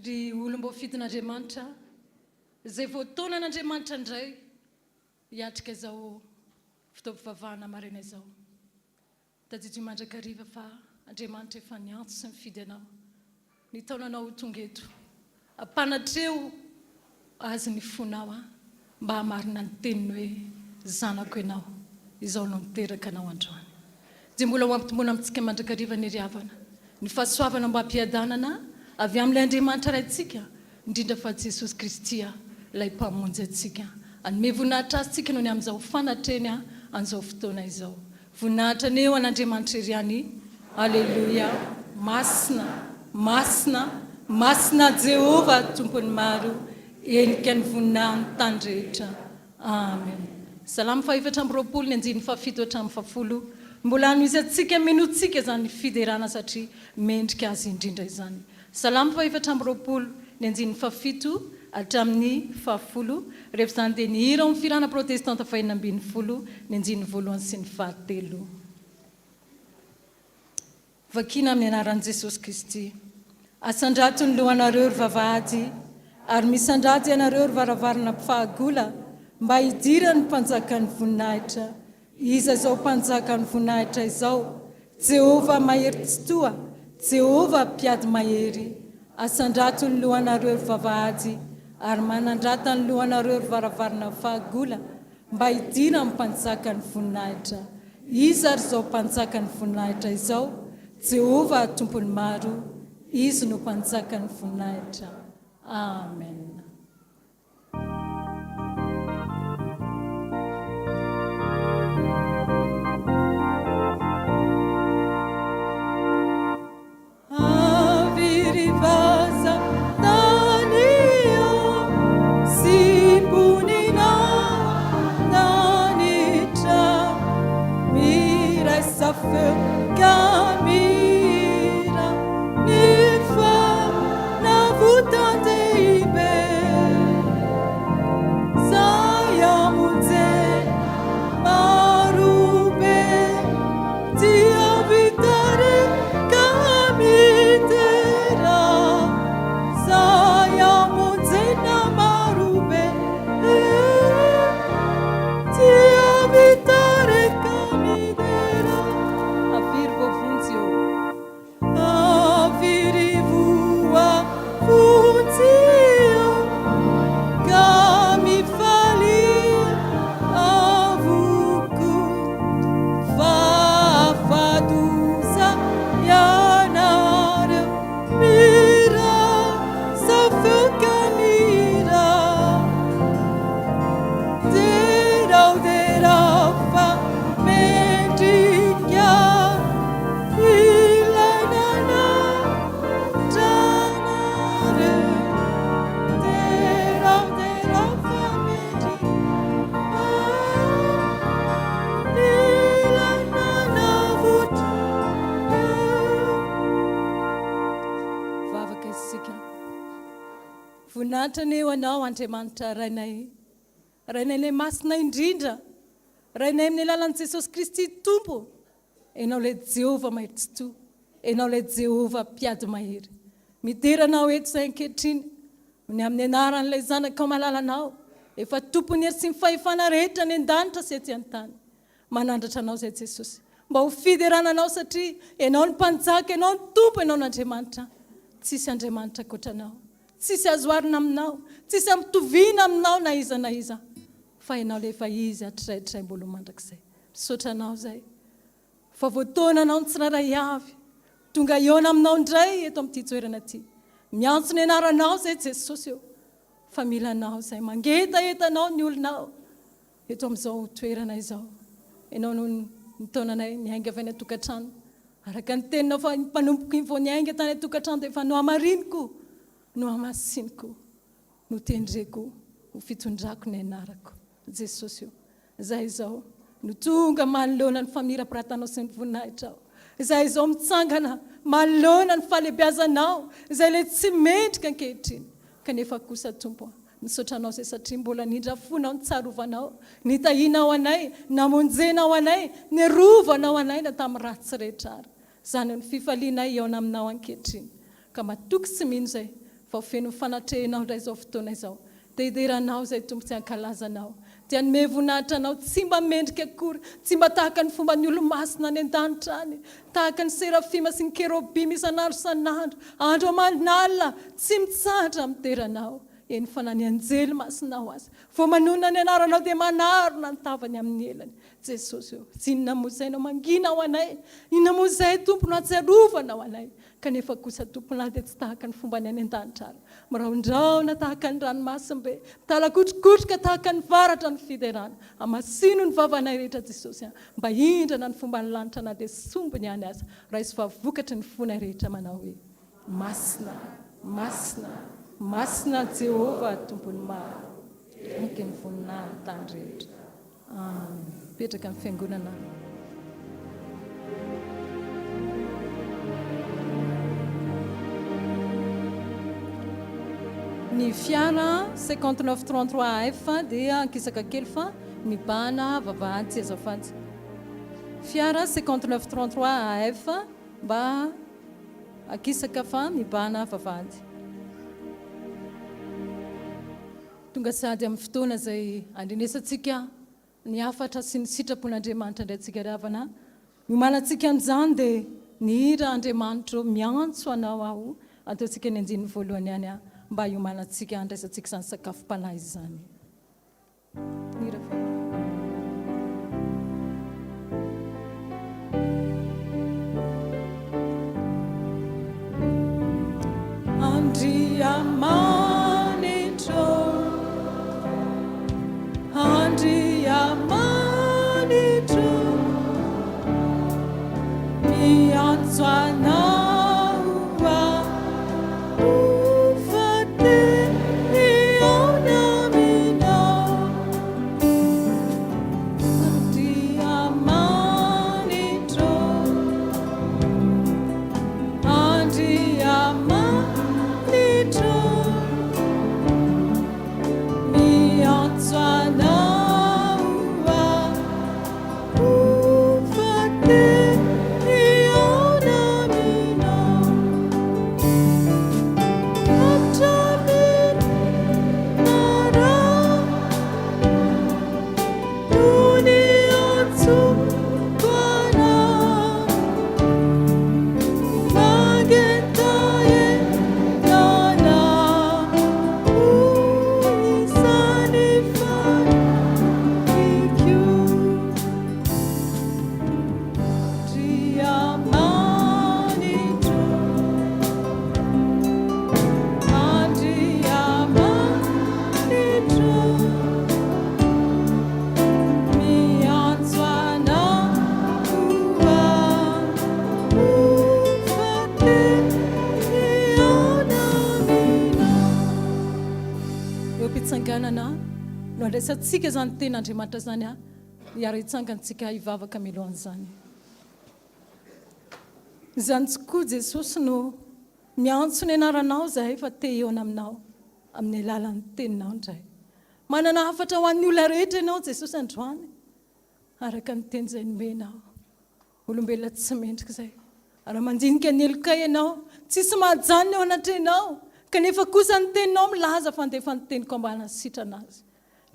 ry olombo fitin'Andriamanitra izay voataonan'Andriamanitra indray hiatrika izao fotoam-pivavahana maraina izao. Tadidry mandrakariva fa Andriamanitra efa niantso sy mifidy anao. Ny taonanao tonga eto ampanatreo azy ny fonao mba hamarina ny teniny hoe zanako ianao izao no miteraka anao androany. Dia mbola ho ampitombona amintsika mandrakariva ny riavana ny fahasoavana mba hampiadanana avy amin'ilay Andriamanitra raintsika indrindra fa Jesosy Kristy ilay mpamonjy antsika. Anome voninahitra azy tsika noho ny amin'izao fanatreny an'izao fotoana izao. Voninahitra ny eo an'Andriamanitra ery any. Alleluia. Masina, masina, masina Jehova tompony maro, enika ny voninahiny tany rehetra. Amen. Salamo fahaefatra amby roapolo ny anjiny fahafito hatramin'ny fahafolo. Mbola anoizy antsika menotsika zany fiderana satria mendrika azy indrindra izany. Salamo fahaefatra amby roapolo ny anjiny fahafito hatramin'ny fahafolo. Rehefa izany dia ny hira amin'ny firana protestanta fahenina ambin'ny folo ny anjiny voalohany sy ny fahatelo. Vakina amin'ny anaran'i Jesosy Kristy. Asandrato ny lohanareo ry vavahady, ary misandraty ianareo ry varavarana mpifahagola, mba hidira ny mpanjakan'ny voninahitra. Iza izao mpanjakan'ny voninahitra izao? Jehova mahery tsy toa, Jehova mpiady mahery. Asandrato ny lohanareo ry vavahady, ary manandrata ny lohanareo ry varavarana mpifahagola, mba hidira ny mpanjakan'ny voninahitra. Iza ry izao mpanjakan'ny voninahitra izao? Jehova tompony maro, izy no mpanjakan'ny voninahitra. Amen. Gamira, ni fa na vuta de ibe. voninahitra ny eo anao Andriamanitra rainay le masina indrindra rainay amin'ny alalan'i Jesosy Kristy Tompo ianao ilay Jehova mahery-tsy-to ianao ilay Jehova mpiady mahery mideranao eto izay ankehitriny ny amin'ny anaran'ilay zanakao malalanao efa tompony hery sy ny fahefana rehetra ny an-danitra sy ety an-tany manandratra anao izay Jesosy mba ho fiderananao satria ianao ny mpanjaka ianao ny tompo ianao n'Andriamanitra tsisy Andriamanitra ankoatranao tsisy azo arina aminao tsisy ampitovina aminao na iza fa ianao ilay efa izy atrairay mbola mandrakizay misaotra anao izay fa voatoana anao ny tsiraray avy tonga iona aminao indray eto amin'ity toerana ity miantso ny anaranao izay Jesosy eo fa milanao izay mangetaetanao ny olonao eto amin'izao toerana izao ianao no nitaonanay niainga avy any atokantrano araka ny teninao fa mpanompoka iny vao niainga tany atokantrano dia efa no hamariniko no hamasiniko no tendreko ho fitondrako ny anarako Jesosy eo izay izao no tonga manoloana ny famirapirantanao sy ny voninahitrao izay izao mitsangana manoloana ny fahalehibiazanao izay ilay tsy mendrika ankehitriny kanefa kosa Tompo nisaotranao izay satria mbola nindrafonao ny tsarovanao nitahinao anay namonjenao anay nirovanao anay na tamin'ny ratsy rehetra ary izany ny fifalianay eona aminao ankehitriny ka matoky sy mino izay fa ho feno fanatrehinao indray izao fotoana izao dia hideranao izay Tompo tsy hankalazanao dia nome voninahitra anao tsy mba mendrika akory tsy mba tahaka ny fomba ny olo-masina any an-danitra any tahaka ny serafima sy ny kerobima isan'andro isan'andro andro aman'alina tsy mitsahatra miteranao eny fa na ny anjely masinao azy vao manonona ny anaranao dia manarona ny tavany amin'ny elany Jesosy eo tsy inona moa izay nao mangina ao anay inona moa izay Tompo no atsiarovanao anay kanefa kosa tomponay dia tsy tahaka ny fomba ny any an-danitra ary miraondraona tahaka ny ranomasimbe mitalakotrokotroka tahaka ny varatra ny fiderana amasino ny vavanay rehetra Jesosy mba hindrana ny fomba ny lanitra na dia sombony any aza raha izy fa vokatry ny fonay rehetra manao hoe masina masina masina Jehova tompony maro anke ny voninahiny ny tany rehetra petraka amin'ny fiangonana ny fiara 5933 AF dia ankisaka kely fa mibahana vavahady tsy azafady fiara 5933 AF mba ankisaka fa mibahana vavahady tonga sady amin'ny fotoana izay andrenesantsika ny hafatra sy ny sitrapon'Andriamanitra indray antsika ravana miomanantsika an'izany dia ny hira Andriamanitra miantso anao aho ataontsika ny andinin'ny voalohany ihany mba hiomanantsika andraisantsika izany sakafom-panahy izany hira fa Andriamanitra Andriamanitra miantso anao no andraisantsika izany ten'Andriamanitra izany hiara hitsangantsika hivavaka milohan'izany izany tokoa Jesosy no miantso ny anaranao zahay fa te eona aminao amin'ny alalan'ny teninao indray. Manana hafatra ho an'ny olona rehetra ianao Jesosy androany, araka ny teny izay nomenao. Olombelona tsy mendrika izay. Raha mandinika ny elokay ianao, tsisy mahajanona eo anatrenao, kanefa kosa ny teninao milaza fandefa ny teniko ambana sitrana azy.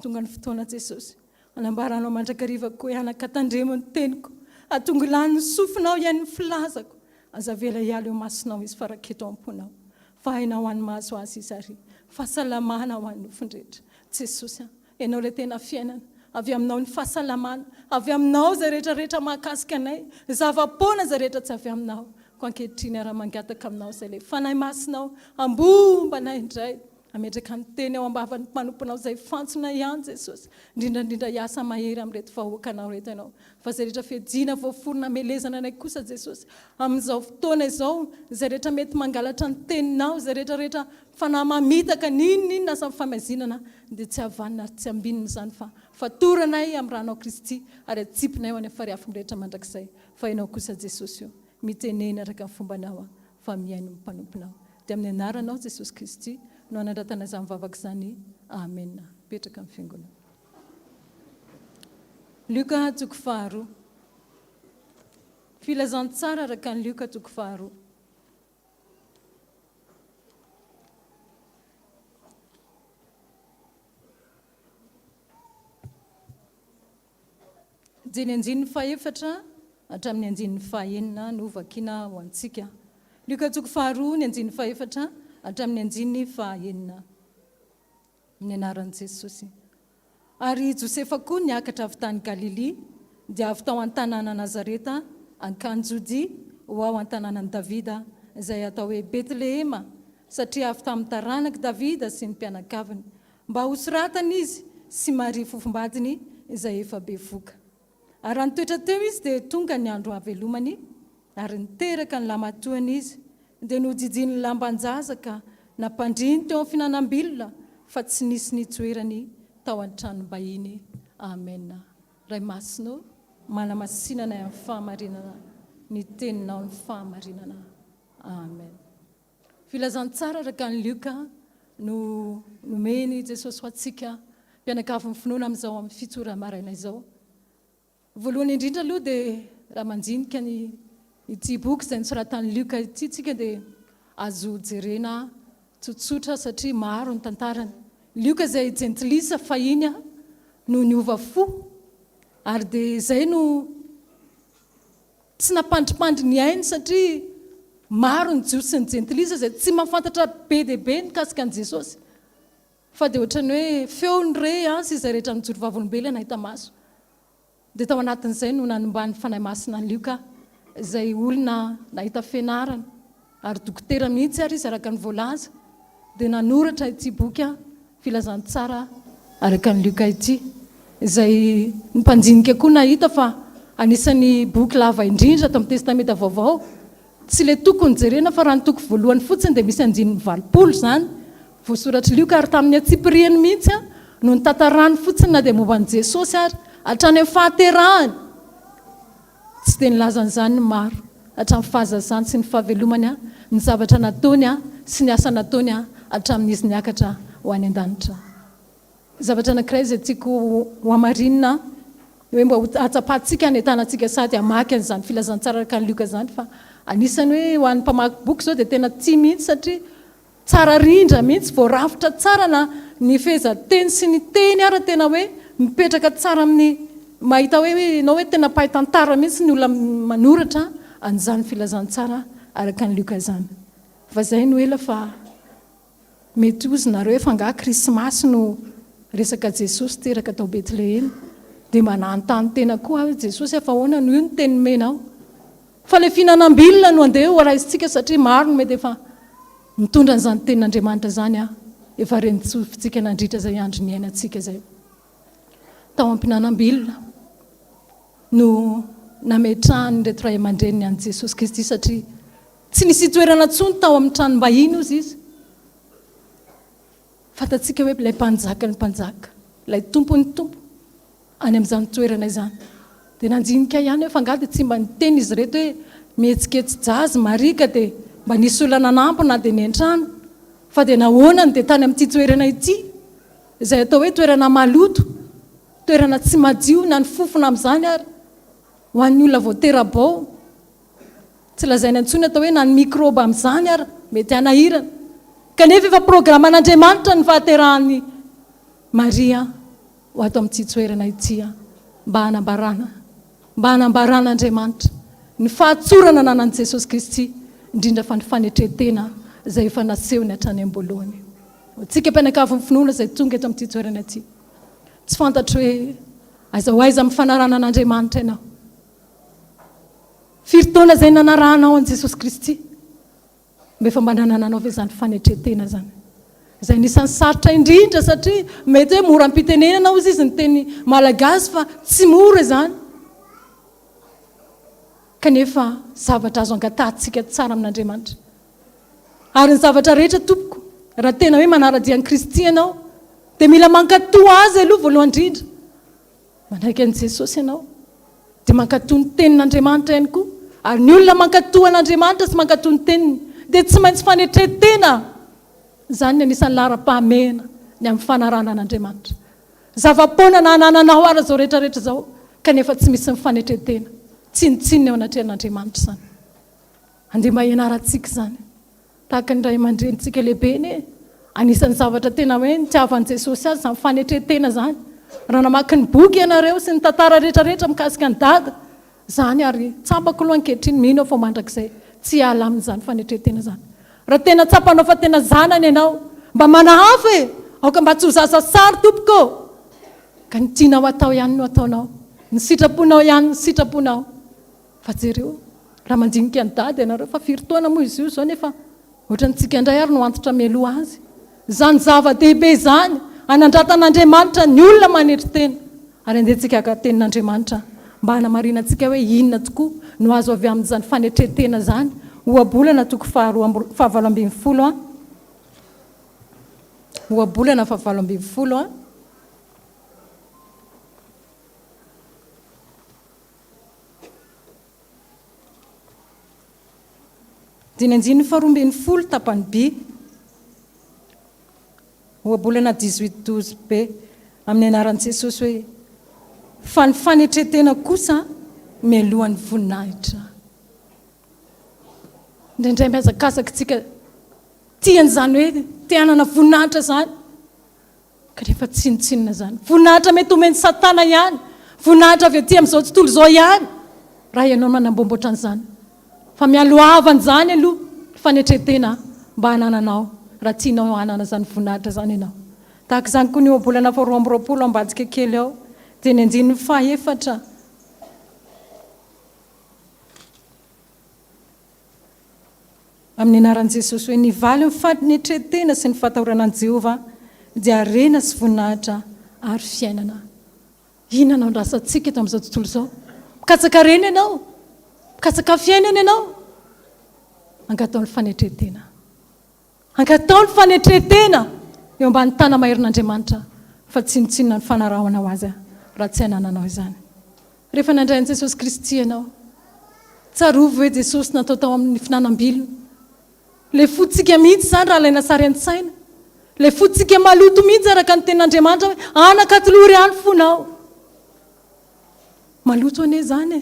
Tonga ny fotoana Jesosy, anambaranao mandrakariva koa ianaka tandremo ny teniko, atonga lany ny sofinao ihany ny filazako, aza vela hiala eo masinao izy faraketo amponao. Fa hainao any mahazo azy izy ary, fahasalamana ho an'ny nofon-drehetra. Jesosy, ianao ilay tena fiainana, avy aminao ny fahasalamana, avy aminao izay rehetrarehetra mahakasika anay, zava-poana izay rehetra tsy avy aminao. Ko ankehitriny ara-mangataka aminao izay ilay fanahy masinao, ambombanay indray, ametraka ny teny ao ambavan'ny mpanomponao izay fantsona ihany Jesosy. Indrindrandrindra hiasa mahery amin'reto vahoakanao reto ianao. Fa izay rehetra fiadiana voaforona melezana anay kosa Jesosy, amin'izao fotoana izao, izay rehetra mety mangalatra ny teninao, izay rehetrarehetra fanahy mamitaka ninona sa famazinana, dia tsy havanina ary tsy ambinina izany fa fatoranay amin'ny ranao Kristy ary atsipinay ho any fariafiny rehetra mandrakizay. Fa ianao kosa Jesosy io, mitenena araka ny fombanao fa miaino ny mpanomponao. Dia amin'ny anaranao Jesosy Kristy no anandratana izany vavaka izany. Amen. Petraka amin'ny fiangonana. Luka 2. Filazantsara araka ny Luka 2. Jeny anjin'ny 4 hatramin'ny anjin'ny 9 no vakiana ho antsika. Luka 2 ny anjin'ny 4 hatramin'ny anjin'ny 9. Amin'ny anaran'i Jesosy. Ary Josefa koa niakatra avy tany Galilia, dia avy tao an-tanàna Nazareta, ankany Jodia, ho ao an-tanànan Davida, izay atao hoe Betlehema, satria avy tamin'ny taranaka Davida sy ny mpianakaviny, mba ho soratana izy sy Maria fofombadiny izay efa bevoka. Ary raha nitoetra teo izy dia tonga ny andro havelomany, ary niteraka ny lamatoany izy, dia nojijiny lamban-jazaka nampandriny teo amin'ny finanam-bilona, fa tsy nisy nitsoerany tao an-tranom-bahiny. Amen. Ray masinao, manamasinana amin'ny fahamarinana, ny teninao ny fahamarinana. Amen. Filazantsara araka ny Luka no nomeny Jesosy ho antsika mpianakavy finoana amin'izao amin'ny fitsora maraina izao. Voalohany indrindra aloha dia raha manjinika ny ity boky izay nosoratan'ny Luka ity tsika dia azo jerena tsotsotra satria maro ny tantarany. Luka izay jentilisa fahiny no niova fo, ary dia izay no tsy nampandripandry ny ainy satria maro ny jiosy sy ny jentilisa izay tsy mahafantatra be dia be nikasika an'i Jesosy. Fa dia ohatrany hoe feony re sy izay rehetra mijoro vavolombelona nahita maso. Dia tao anatin'izay no nanimbany fanahy masina ny Luka, izay olona nahita fianarana ary dokotera mihitsy ary izy araka ny voalaza, dia nanoratra ity boky filazantsara araka ny Luka ity, izay ny mpanjinika koa nahita fa anisan'ny boky lava indrindra tao amin'ny testamenta vaovao. Tsy ilay tokony jerena fa raha ny toko voalohany fotsiny dia misy anjininy 20 izany voasoratra Luka, ary tamin'ny atsipiriany mihitsy no nitantarany fotsiny na dia momba an'i Jesosy ary hatrany amin'ny fahaterahany. Tsy dia nilazany izany ny maro hatramin'ny fahazazany sy ny fahavelomany, ny zavatra nataony sy ny asa nataony hatramin'izy niakatra ho any an-danitra. Zavatra anankiray izay tiako ho amarinina hoe mba hatsapahantsika ny entanantsika sady hamaky an'izany filazantsara araka ny Luka izany, fa anisany hoe ho an'ny mpamaky boky izao dia tena tia mihitsy satria tsara rindra mihitsy, voarafitra tsara na ny fehezanteny sy ny teny ara tena hoe mipetraka tsara amin'ny mahita hoe ianao hoe tena mpahay-tantara mihitsy ny olona manoratra an'izany filazantsara araka ny Luka izany. Fa izay no ela fa mety ozy nareo efa ngah krismasy no resaka Jesosy teraka tao Betlehema, dia mananontany tena koa Jesosy efa ahoana no io ny teny menao. Fa ilay finanam-bilona no andeha ho raisitsika satria maro no mety efa mitondra an'izany tenin'Andriamanitra izany efa renitsofitsika nandritra izay andro ny ainatsika izay. Tao am-pinanam-bilona no nametrahany reto ray aman-dreniny an'i Jesosy Kristy satria tsy nisy toerana intsony tao amin'ny tranom-bahiny ozy izy. Fantatsika hoe ilay mpanjaka ny mpanjaka, ilay tompony tompo any amin'izany toerana izany. Dia nanjinika ihany hoe fa ngah dia tsy mba niteny izy reto hoe mihetsiketsy jazy marika dia mba nisy olona nanampy na dia ny an-trano. fa dia nahoanany dia tany amin'ity toerana ity izay atao hoe toerana maloto, toerana tsy madio na ny fofona amin'izany ary ho an'ny olona voaterabao, tsy lazainy antsony atao hoe na ny mikroba amin'izany ary mety hanahirana, kanefa efa programan'Andriamanitra ny fahaterahany Maria ho ato amin'ity toerana ity mba hanambaran'Andriamanitra ny fahatsorana nanan'i Jesosy Kristy, indrindra fa ny fanetretena izay efa nasehony hatrany am-boalohany. Tsika mpianakavy ny finoana izay tonga eto amin'ity toerana ity, tsy fantatra hoe aiza ho aiza amin'ny fanarana an'Andriamanitra ianao. Firy taona izay nanarahanao an' Jesosy Kristy, mba efa mba nanananao ve izany fanetretena zany, izay nisan'ny sarotra indrindra satria mety hoe mora ampitenenana ozy izy ny teny malagasy fa tsy mora izany. Kanefa zavatra azo angatahantsika tsara amin'Andriamanitra. Ary ny zavatra rehetra tompoko, raha tena hoe manara-dian'i Kristy ianao, dia mila mankatoa azy aloha voalohany indrindra. Manaiky an'i Jesosy ianao, dia mankatoa ny tenin'Andriamanitra ihany koa. Ary ny olona mankatoa an'Andriamanitra sy mankatoa ny teniny dia tsy maintsy fanetretena. Izany ny anisan'ny lara-pahamehana ny amin'ny fanarana an'Andriamanitra. Zava-poana na anananao ary zao rehetrarehetra zao, kanefa tsy misy mifanetretena. Tsinitsinina eo anatrehan'Andriamanitra izany. Andeha mba hianarantsika izany. Tahaka ny ray aman-drenitsika lehibe ne, anisan'ny zavatra tena hoe nitiavan'i Jesosy azy izany fanetretena izany. Raha namaky ny boky ianareo sy ny tantara rehetrarehetra mikasika ny dada, izany ary tsapako aloha ankehitriny mino fa mandrakizay tsy hiala amin'izany fanetretena izany. Raha tena tsapanao fa tena zanany ianao, mba manahafa e, aoka mba tsy ho zaza sary tompoko, ka ny tianao atao ihany no ataonao, ny sitraponao ihany ny sitraponao. Fa jereo raha mandinika ny dada ianareo fa firy taona moa izy io zao nefa ohatrantsika indray ary no antitra melo azy. Izany zava-dehibe izany anandratan'Andriamanitra ny olona manetritena. Ary andehantsika haka tenin'Andriamanitra mba hanamarinantsika hoe inona tokoa no azo avy amin'izany fanetretena izany. Ohabolana toko fahavalo ambin'ny folo. Ohabolana fahavalo ambin'ny folo. Dinanjiny faharoambin'ny folo tapany B. Ohabolana 18:12b amin'ny anaran'i Jesosy hoe fa ny fanetretena kosa mialohan'ny voninahitra. Indraindray mihazakazaka tsika tian'izany hoe te-hanana voninahitra izany, kanefa tsinitsinina izany. Voninahitra mety omeny Satana ihany, voninahitra avy aty amin'izao tontolo izao ihany, raha ianao manambomboatra an'izany. Fa mialohavan'izany aloha fanetretena mba hanananao raha tianao hanana izany voninahitra izany ianao. Tahaka izany koa ny ohabolana faharoa amby roapolo ambadika kely ao, dia ny andininy fahaefatra. Amin'ny anaran'i Jesosy hoe nivaly ny fanetretena sy ny fatahoranan'i Jehovah dia harena sy voninahitra ary fiainana. Inona no rasantsika eto amin'izao tontolo izao? Mikatsaka reny ianao, mikatsaka fiainana ianao, angatao ny fanetretena. Angatao ny fanetretena eo ambany tana maherin'Andriamanitra fa tsinitsinina ny fanarahanao azy raha tsy hanananao izany. Rehefa nandray an'i Jesosy Kristy ianao, tsarovy hoe Jesosy natao tao amin'ny finanam-bilona. Le fotsika mihitsy izany raha ilaina sary an-tsaina. Le fotsika maloto mihitsy araka ny tenin'Andriamanitra hoe anakatolory ihany fonao. Maloto ane izany e.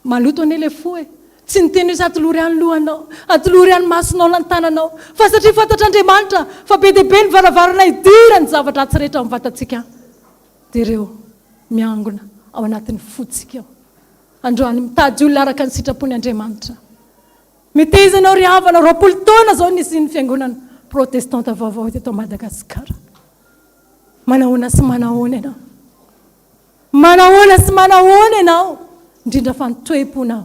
Maloto ane le fo e. Tsy niteny hoe atolory ihany lohanao, atolory ihany masonao na ny tananao, fa satria fantatr'Andriamanitra fa be dia be ny varavarana idirany zavatra tsy rehetra amin'ny vatantsika. Dia ireo miangona ao anatin'ny fotsika ao. Androany mitady olona araka ny sitrapon'ny Andriamanitra. Mitezanao ry havana 20 taona zao nisy ny fiangonana protestanta vaovao eto Madagasikara. Manahoana sy manahoana ianao. Manahoana sy manahoana ianao. Indrindra fa ny toe-ponao.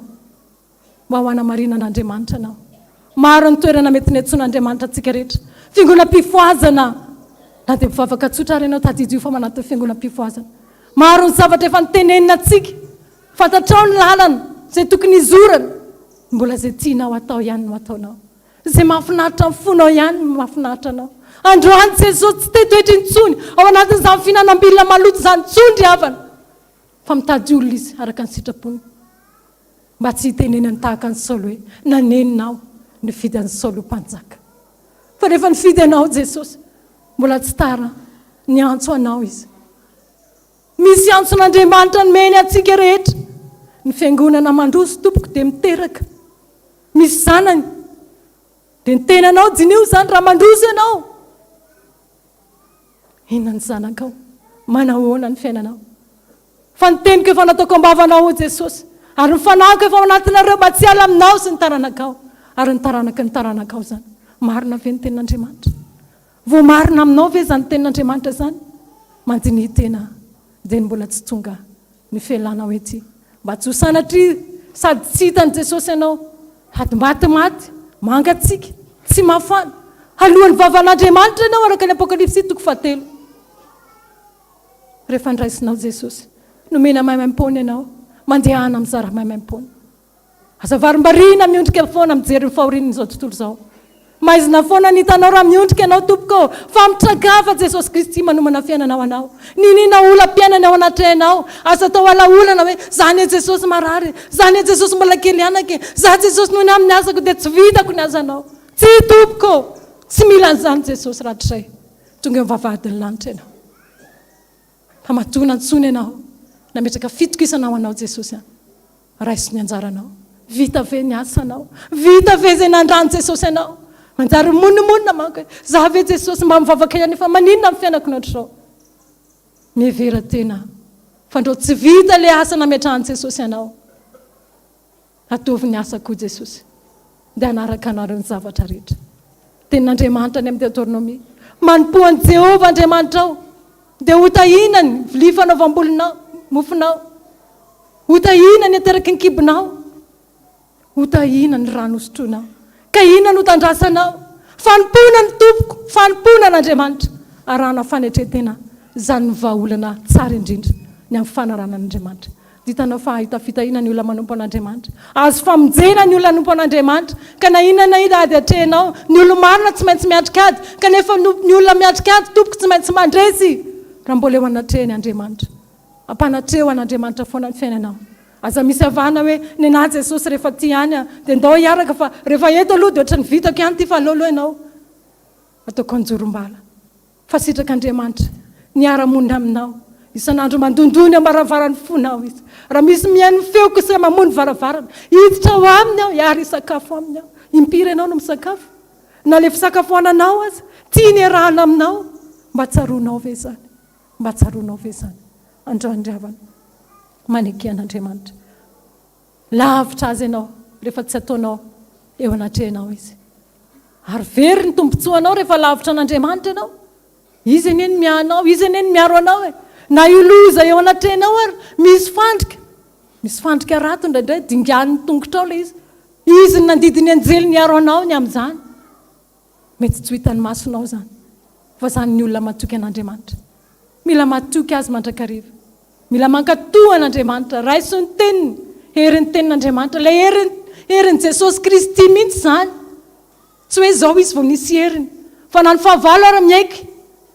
Mba ho hanamarinan'Andriamanitra anao. Maro ny toerana mety niantson'Andriamanitra antsika rehetra. Fiangonam-pifoazana. Na dia mivavaka tsotra ary ianao tadidio fa manato fiangonam-pifoazana. Maro ny zavatra efa nitenenina antsika. Fantatrao ny lalana izay tokony izorana. Mbola izay tianao atao ihany no ataonao. Izay mahafinaritra amin'ny fonao ihany no mahafinaritra anao. Androany Jesosy tsy te-toetra intsony ao anatin'izany finanam-bilona maloto izany intsony ry havana. Fa mitady olona izy araka ny sitrapony. Mba tsy hitenenany tahaka ny Saoly hoe naneninao ny fidan'ny Saoly ho mpanjaka. fa rehefa nifidy anao Jesosy mbola tsy tara ny antso anao izy. Misy antson'Andriamanitra nomeny antsika rehetra. Ny fiangonana mandroso tompoko dia miteraka. Misy zanany dia ny tenanao jinio zany raha mandroso ianao. Inona ny zanakao? Manahoana ny fiainanao? Fa ny teniko efa nataoko ambavanao Jesosy, ary ny fanahiko efa anatinareo mba tsy ala aminao sy ny taranakao, ary ny taranakao zany marina ve ny tenin'Andriamanitra? Vao marina aminao ve zany tenin'Andriamanitra zany? Mandiny tena dia mbola tsy tonga ny fialana hoe ty mba tsy ho sanatria sady tsy hitan'i Jesosy ianao, sady maty mangatsiaka, tsy mafana, alohan'ny vavan'Andriamanitra ianao araka ny Apokalipsy 3. Rehefa ndraisinao Jesosy, nomena maimam-pona ianao, mandehana amin'ny zara maimam-pona. Azavarim-bariana miondrika foana mijery ny fahorian'izao tontolo izao. Maizina foana nitanao raha miondrika ianao tompoko, fa mitragafa Jesosy Kristy manomana fiainanao anao. Ninina olam-piainana ao anatinao, asa tao alaolana hoe zany e Jesosy marary, zany e Jesosy mbola kely anake, za Jesosy noho ny amin'ny asako dia tsy vitako ny azanao. Tsy tompoko, tsy mila an'izany Jesosy ratray. Tonga mivavahadin'ny lanitra ianao. Fa matona antsony ianao, nametraka fitokisanao anao Jesosy. Raiso ny anjaranao. Vita ve ny asanao? Vita ve izay nandrany Jesosy ianao? Manjary monina manko hoe za ve Jesosy mba mivavaka ihany fa maninona amin'ny fiainako noatr'izao? Mihevera tena fa ndreo tsy vita le asa nametrahany Jesosy ianao. Ataovy ny asa koa Jesosy dia hanaraka anareo ny zavatra rehetra. Tenin'Andriamanitra ny amin'ny Deutéronomie, manompoan'i Jehovah Andriamanitra ao dia hotahinany vilia fanaovam-bolonao, mofonao, hotahinany ateraky ny kibonao, hotahinany rano hosotroanao, ka inona no tandrasanao? Fanompona ny tompoko, fanompona n'Andriamanitra, arahana fanetretena izany ny vahaolana tsara indrindra ny amin'ny fanaranan'Andriamanitra. Ditanao fa ahita fitahina ny olona manompo an'Andriamanitra, azo famonjena ny olona manompo an'Andriamanitra, ka na inona na ida ady atrehinao, ny olo-marina tsy maintsy miatrika ady, kanefa ny olona miatrika ady tompoko tsy maintsy mandresy raha mbola eo anatrehany Andriamanitra. Ampanatreo an'Andriamanitra foana ny fiainanao. Aza misy avana hoe ny na Jesosy rehefa ty ihany dia ndao hiaraka, fa rehefa eto aloha dia ohatran'ny vitako ihany ty fa alolo ianao. Ataoko anjorom-bala fa sitraka Andriamanitra niara-monina aminao, isan'andro mandondony ambaravaran'ny fonao izy. Raha misy mihaino feoko sy mamony varavarana, hiditra ao aminy aho, hiary hisakafo aminy aho. Impiry ianao no misakafo? Na le fisakafoananao aza tia ny arahana aminao, mba tsaroanao ve zany? Mba tsaroanao ve zany? Androandriavana maneky an'Andriamanitra. Lavitra azy ianao rehefa tsy ataonao eo anatrehanao izy. Ary very ny tombontsoanao rehefa lavitra an'Andriamanitra ianao. Izy eny mianao, izy eny miaro anao e. Na io loza eo anatrehanao ary misy fandrika rato indraindray dingan'ny tongotra ao le izy. Izy ny nandidiny anjely niaro anao ny amin'izany. Mety tsy ho hitan'ny masonao zany, fa zany ny olona matoky an'Andriamanitra. Mila matoky azy mandrakariva. Mila mankatoa an'Andriamanitra, raiso ny teniny, herin'ny tenin'Andriamanitra, le herin'i Jesosy Kristy mihitsy zany. Tsy hoe izao izy vao nisy heriny, fa na ny fahavalo ary miaiky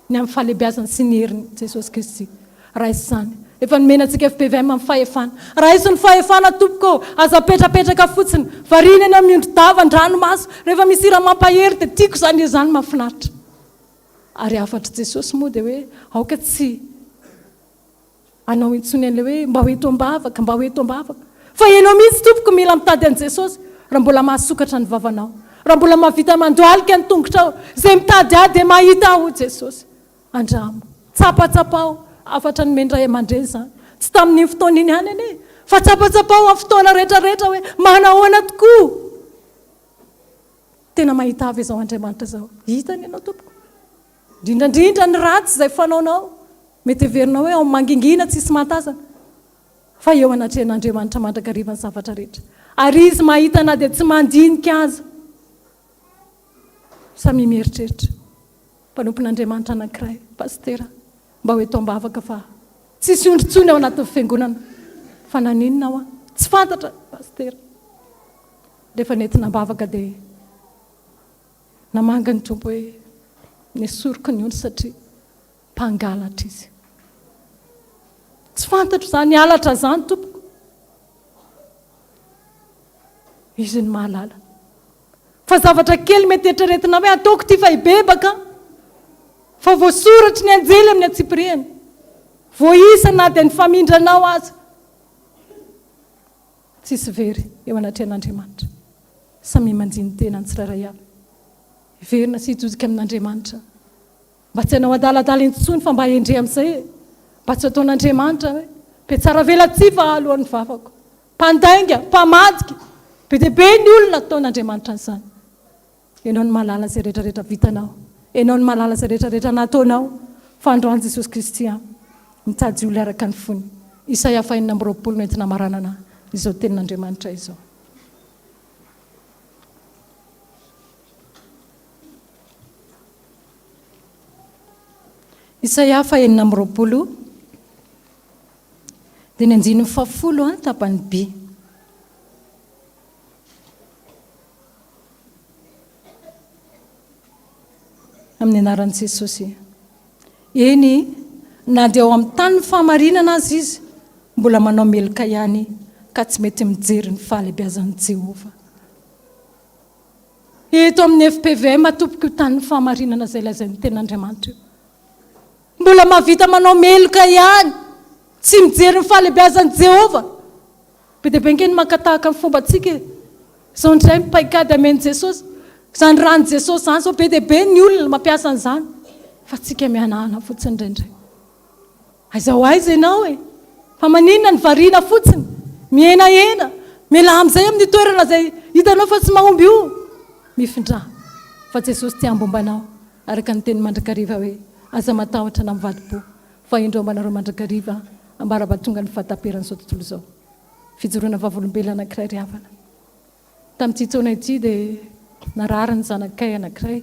ny amin'ny fahalebiazany sy ny herin'i Jesosy Kristy. Raiso zany. Efa nomenantsika FPVM amin'ny fahefana. Raiso ny fahefana tompoko, aza petrapetraka fotsiny, variana ianao miondro dava an-dranomaso, rehefa misy raha mampahery dia tiako zany izany mahafinaritra. Ary afatra Jesosy moa dia hoe aoka tsy anao intsony an'ilay hoe mba hoeto ambavaka. Fa ianao mihitsy tompoko mila mitady an'i Jesosy raha mbola mahasokatra ny vavanao, raha mbola mahavita mandoalika ny tongotra ao, izay mitady ahy dia mahita aho Jesosy. Andramo, tsapatsapao, afatra ny mendray aman-dreny zany. Tsy tamin'ny fotoana iny ihany anie, fa tsapatsapao amin'ny fotoana rehetrarehetra hoe manahoana tokoa. Tena mahita avy izao Andriamanitra izao. Hitany ianao tompoko. Indrindrandrindra ny ratsy izay fanaonao, mety heverinao hoe ao mangingina tsisy mahatazana, fa eo anatrehan'Andriamanitra mandrakariva ny zavatra rehetra. Ary izy mahita na dia tsy mandinika aza. Samy mieritreritra. Mpanompon'Andriamanitra anankiray, pastera, mba hoe toam-bavaka fa tsisy ondrintsony ao anatin'ny fiangonana. Fa naninona ao tsy fantatra pastera. Rehefa nentinam-bavaka dia namanga ny tompo hoe nesoroka ny ondry satria mpangalatra izy. Tsy fantatro zany alatra zany tompoko. Izy ny mahalala. fa zavatra kely mety eritreretina hoe ataoko ty fa ibebaka fa voasoratry ny anjely amin'ny atsipiriany voisa na dia ny famindranao aza tsisy very eo anatrehan'Andriamanitra samy manjiny tena ny tsirairay avy verina sy hijojika amin'Andriamanitra mba tsy hanao adaladala intsony fa mba endre amin'izay mba tsy ataon'Andriamanitra hoe be tsara vela tsy fa alohan'ny vavako mpandainga mpamadika be dia be ny olona ataon'Andriamanitra n'izany ianao ny malala izay rehetrarehetra vitanao ianao ny malala izay rehetrarehetra nataonao fa androany Jesosy Kristy mitady olona araka ny fony Isaia 4:20 no entina maranana izao tenin'Andriamanitra izao Isaia 4:20 dia ny 9:10 tapany B amin'ny anaran'i Jesosy eny na dia ao amin'ny tany ny fahamarinana azy izy mbola manao meloka ihany ka tsy mety mijery ny fahalebiazan'i Jehovah eto amin'ny FPVM atompoko io tany ny fahamarinana izay lazain'ny tenin'Andriamanitra io mbola mahavita manao meloka ihany tsy mijery ny fahalebiazan'i Jehovah be dia be nkeny mankatahaka ny fombantsika izao ndray mipaikady amen'i Jesosy izany rany Jesosy izany sao be dia be ny olona mampiasa an'izany fa tsika mianahana fotsiny indraindray aizao aiza ianao e fa maninona ny variana fotsiny mienahena mila amin'izay amin'ny toerana izay hitanao fa tsy mahomby io mifindra fa Jesosy ty ambombanao araka ny teny mandrakariva hoe aza matahotra na mivadi-po fa indro ambanareo mandrakariva ambaraba tonga ny fahataperan'izao tontolo izao fijoroana vavolombelona anankiray ry havana tamin'ity taona ity dia narary ny zanakay anankiray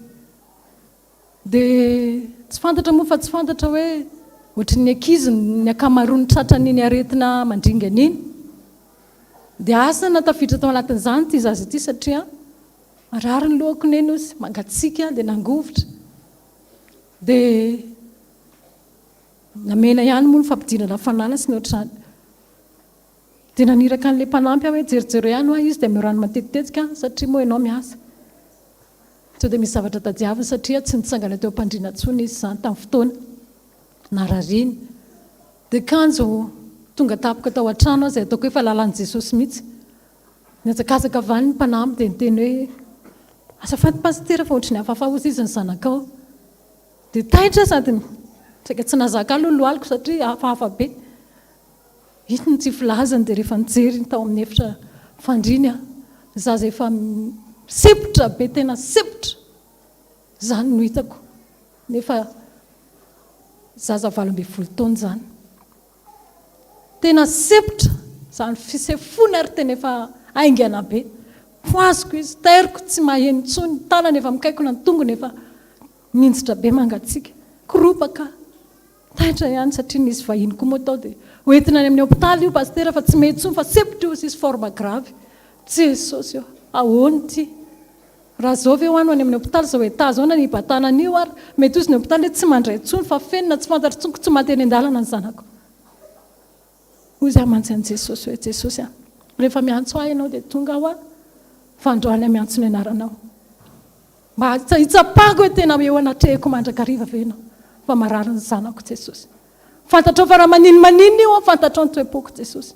dia tsy fantatra moa fa tsy fantatra hoe ohatry ny ankizy ny akamaroany tratran'iny aretina mandringana iny dia asa natafiditra tao anatin'izany ty zaza ity satria marary ny lohako neny ozy mangatsika dia nangovitra dia namena ihany moa ny fampidinana fanana sy ny ohatrany dia naniraka n'ilay mpanampy aho hoe jerijero ihany hoa izy dia miorano matetitetika satria moa ianao miasa sao dia misy zavatra tadiavina satria tsy nitsangana teo ampandriana ntsony izy izany tamin'ny fotoana narariany dia kanjo tonga tapoka tao an-trano aho izay ataoko hoe fa lalan'i Jesosy mihitsy niazakazaka avany ny mpanampy dia niteny hoe asafanty pastera fa ohatry ny hafahafa ozy izy ny zanakao dia taitra sady saika tsy nazaka aloha ny lohaliko satria hafahafa be iny ny tsy filazany dia rehefa nijery tao amin'ny efitra fandriny zaza efa sepotra be tena sepotra zany no hitako nefa zaza 12 taona zany tena sepotra zany fisefony ary tena efa aingana be poaziko izy tairiko tsy maheno intsony tanany efa mikaikona ny tongony efa minjitra be mangatsika koropaka taitra ihany satria nisy vahiny koa moa tao dia hoentina any amin'ny hôpitaly io pastera fa tsy mety intsony fa sepotra io sisy forme grave Jesosy io ahoany ty raha zao ve hoany any amin'ny hôpitaly zao eta zao na ny batanan'io ary mety ozy ny hôpitaly hoe tsy mandray intsony fa fenina tsy fantatra tsonko tsy mateny an-dalana ny zanako ozy amantsy an'i Jesosy hoe Jesosy rehefa miantso ahy ianao dia tonga aho fa androany miantso ny anaranao mba hitsapako hoe tena eo anatrehiko mandrakariva ve ianao fa marary ny zanako Jesosy fantatrao fa raha maninina io fantatrao ny toe-poko Jesosy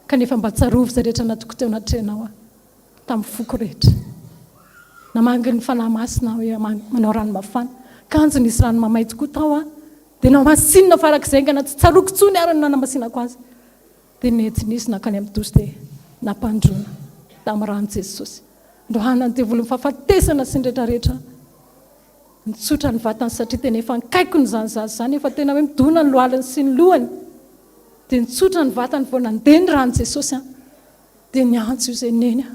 kanefa mba tsarovy izay rehetra natoko teo anatrehanao tamin'ny foko rehetra namangy ny fanahy masina hoe manao rano mafana kanjo nisy rano mamay tokoa tao dia nao masinina farak'izay ngana tsy tsaroko tsony ary ny nanamasinako azy dia nety nisy nakany amin'ny tosy dia nampandrona tamin'ny rano Jesosy androhanany dia voly mifahafatesana sy ny rehetrarehetra nitsotra ny vatany satria tena efa nikaiko ny zanyzazy izany efa tena hoe midona ny lohaliny sy ny lohany dia nitsotra ny vatany vao nandeha ny rano Jesosy dia niantso io izay neny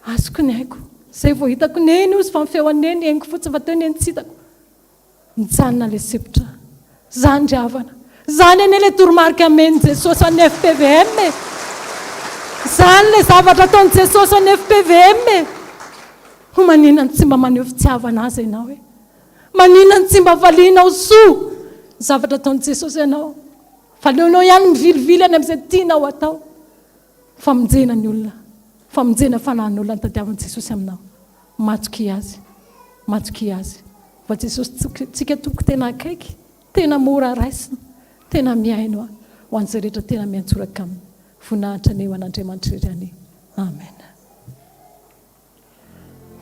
azoko ny haiko izay vao hitako neny ozy fa mifeoany neny eniko fotsiny fa teo neny tsy hitako mijanona ilay sepotra zany ry havana zany eny ilay toromarika ameny Jesosy any FPVM zany ilay zavatra ataon'i Jesosy any FPVM ho maninona ny tsy mba maneho fitiavana azy ianao hoe maninona ny tsy mba valianao soa zavatra ataon'i Jesosy ianao fa leonao ihany mivilivily any amin'izay tianao atao famonjena ny olona famonjena fanahin'olona ny tadiavan'i Jesosy aminao matoky azy fa Jesosy tsika toko tena akaiky, tena mora raisina, tena miaino ho an'izay rehetra tena miantsoraka aminy. Voninahitra ny eo an'Andriamanitra iray any. Amen.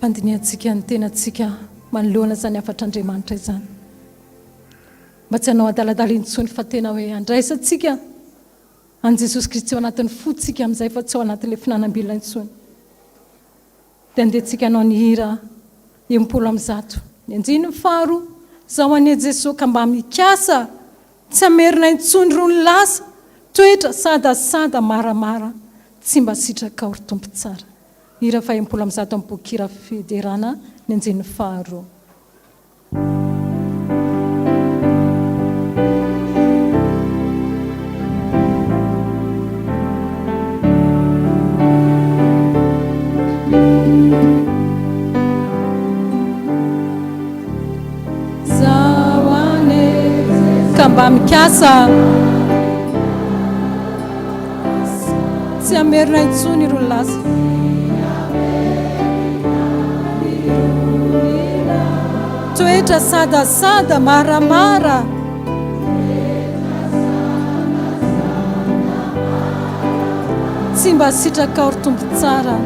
Fandiniantsika ny tenantsika manoloana izany afatr'Andriamanitra izany. Mba tsy hanao adaladala intsony fa tena hoe andraisantsika an Jesosy Kristy ao anatin'ny fotsika amin'izay fa tsy ao anatin'ilay finanambilana intsony. Dia andehantsika hanao ny hira 70. Ny anjiny faharoa, zaho anie Jesosy ka mba mikasa, tsy hamerina intsony roa ny lasa, toetra sadasada maramara, tsy mba sitraka ao ry tompo tsara. Hira 70 amin'ny boky hira federana, ny anjiny faharoa. Mba mikasa, tsy hamerina intsony roa ny lasa, toetra sadasada maramara, tsy mba sitraka ao ry tompo tsara.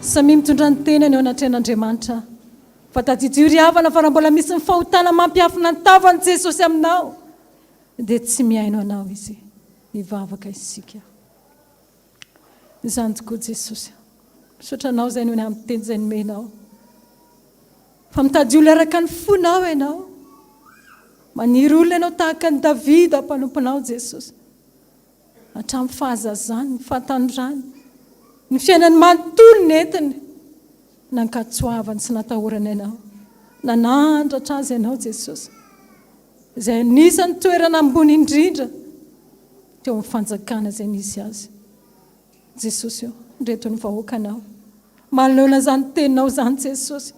Samy mitondra ny tenany eo anatrehan'Andriamanitra fa tadidio ry havana fa raha mbola misy ny fahotana mampiafina ny tavany Jesosy aminao dia tsy miaino anao izy, hivavaka isika. Izany tokoa Jesosy, misotranao izay noho ny amin'ny teny izay nomenao fa mitadio leraka ny fonao ianao, maniry olona ianao tahaka ny Davida mpanomponao Jesosy, hatramin'ny fahazazany, ny fahatanjany, ny fiainany manontolo netiny, nankatsoavany sy natahorana ianao, nanandratra azy ianao Jesosy, izay anisany toerana ambony indrindra teo amin'ny fanjakana izay nisy azy. Jesosy io, ndreto ny vahoakanao, manoloana izany teninao izany Jesosy,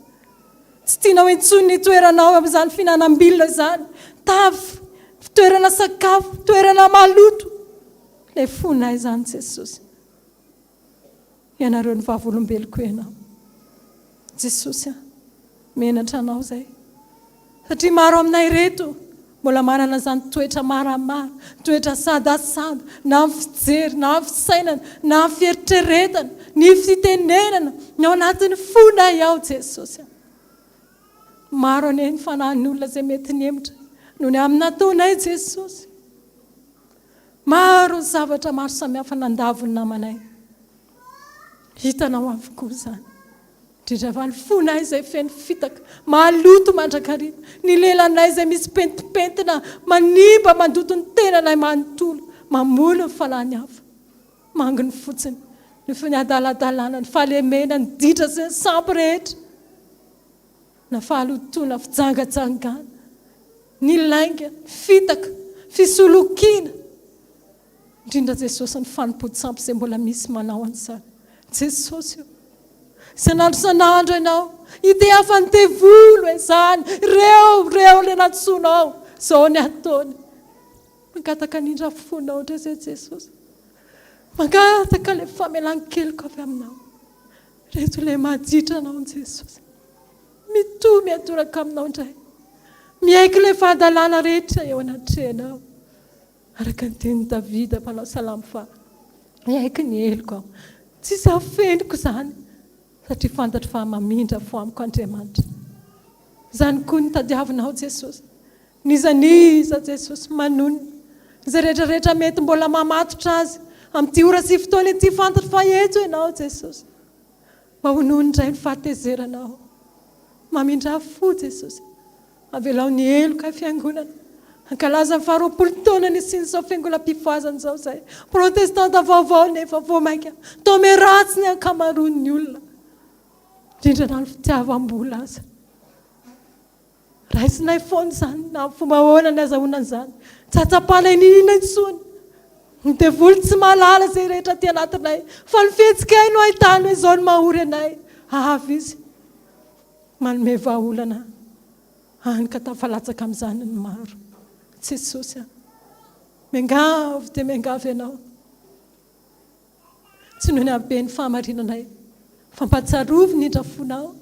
tsy tianao intsony ny toeranao amin'izany finanambilona izany, tavy, toerana sakafo, toerana maloto, ilay fonay izany Jesosy. Ianareo ny vavolombeloko ianao Jesosy, menatra anao izay satria maro aminay reto mbola manana izany toetra maramara, toetra sadasada, na ny fijery, na ny fisainana, na ny fieritreretana, ny fitenenana ny ao anatin'ny fonay ao Jesosy. Maro anie ny fanahin'ny olona izay mety ny hemitra noho ny amin'ny nataonay Jesosy. Maro ny zavatra maro samihafa nandavony namanay, hitanao avokoa izany. Indrindra fa ny fonay izay feno fitaka, maloto mandrakariva, ny lelanay izay misy pentipentina, manimba mandoto ny tenanay manontolo, mamono ny falany hafa, manginy fotsiny, ny finiadaladalana, ny fahalemena, ny ditra sy ny sampy rehetra, na fahalotona, fijangajangana, ny lainga, fitaka, fisolokiana. Indrindra Jesosy ny fanompo-tsampy izay mbola misy manao an'izany. Jesosy io, sanandro ianao, ity hafa ny tevolo izany, reo le natsonao, zao ny ataony. Mangataka nindra fonao ndray izay Jesosy. Mangataka le famelan-keliko avy aminao. Reto le maditra anao Jesosy. Mitohy miadoraka aminao indray. Miaiky le fahadalana rehetra eo anatrehanao. Araka ny teny Davida mpanao salamo fa miaiky ny heliko aho. Tsy safeniko izany satria fantatra fa mamindra fo amiko Andriamanitra. Izany koa ny tadiavinao Jesosy. Nizaniza Jesosy manonona. Izay rehetrarehetra mety mbola mamatotra azy, amin'ity ora sy fotoana ity fantatra fa eto ianao Jesosy. Mba ho noho indray ny fahatezeranao. Mamindra fo Jesosy. Avelao ny heloka fiangonana. Ankalaza ny 20 taona ny sin'izao fiangonam-pivavahana izao izay. Protestanta vaovao nefa voamaika. Tome ratsy ny ankamaroan'ny olona. Indrindra ny fitiavam-bola aza. Raisinay foana izany na fomba ahoana ny azahoana an'izany. Tsatsapana inona intsony. Ny devoly tsy mahalala izay rehetra aty anatinay. Fa ny fihetsika no ahitana hoe izao ny mahory anay. Avy izy. Manome vahaolana. Ka tafalatsaka amin'izany ny maro. Jesosy. Mengavy dia mengavy ianao. Tsy noho ny habe ny fahamarinanay. Fampatsiarovy ny indrafonao.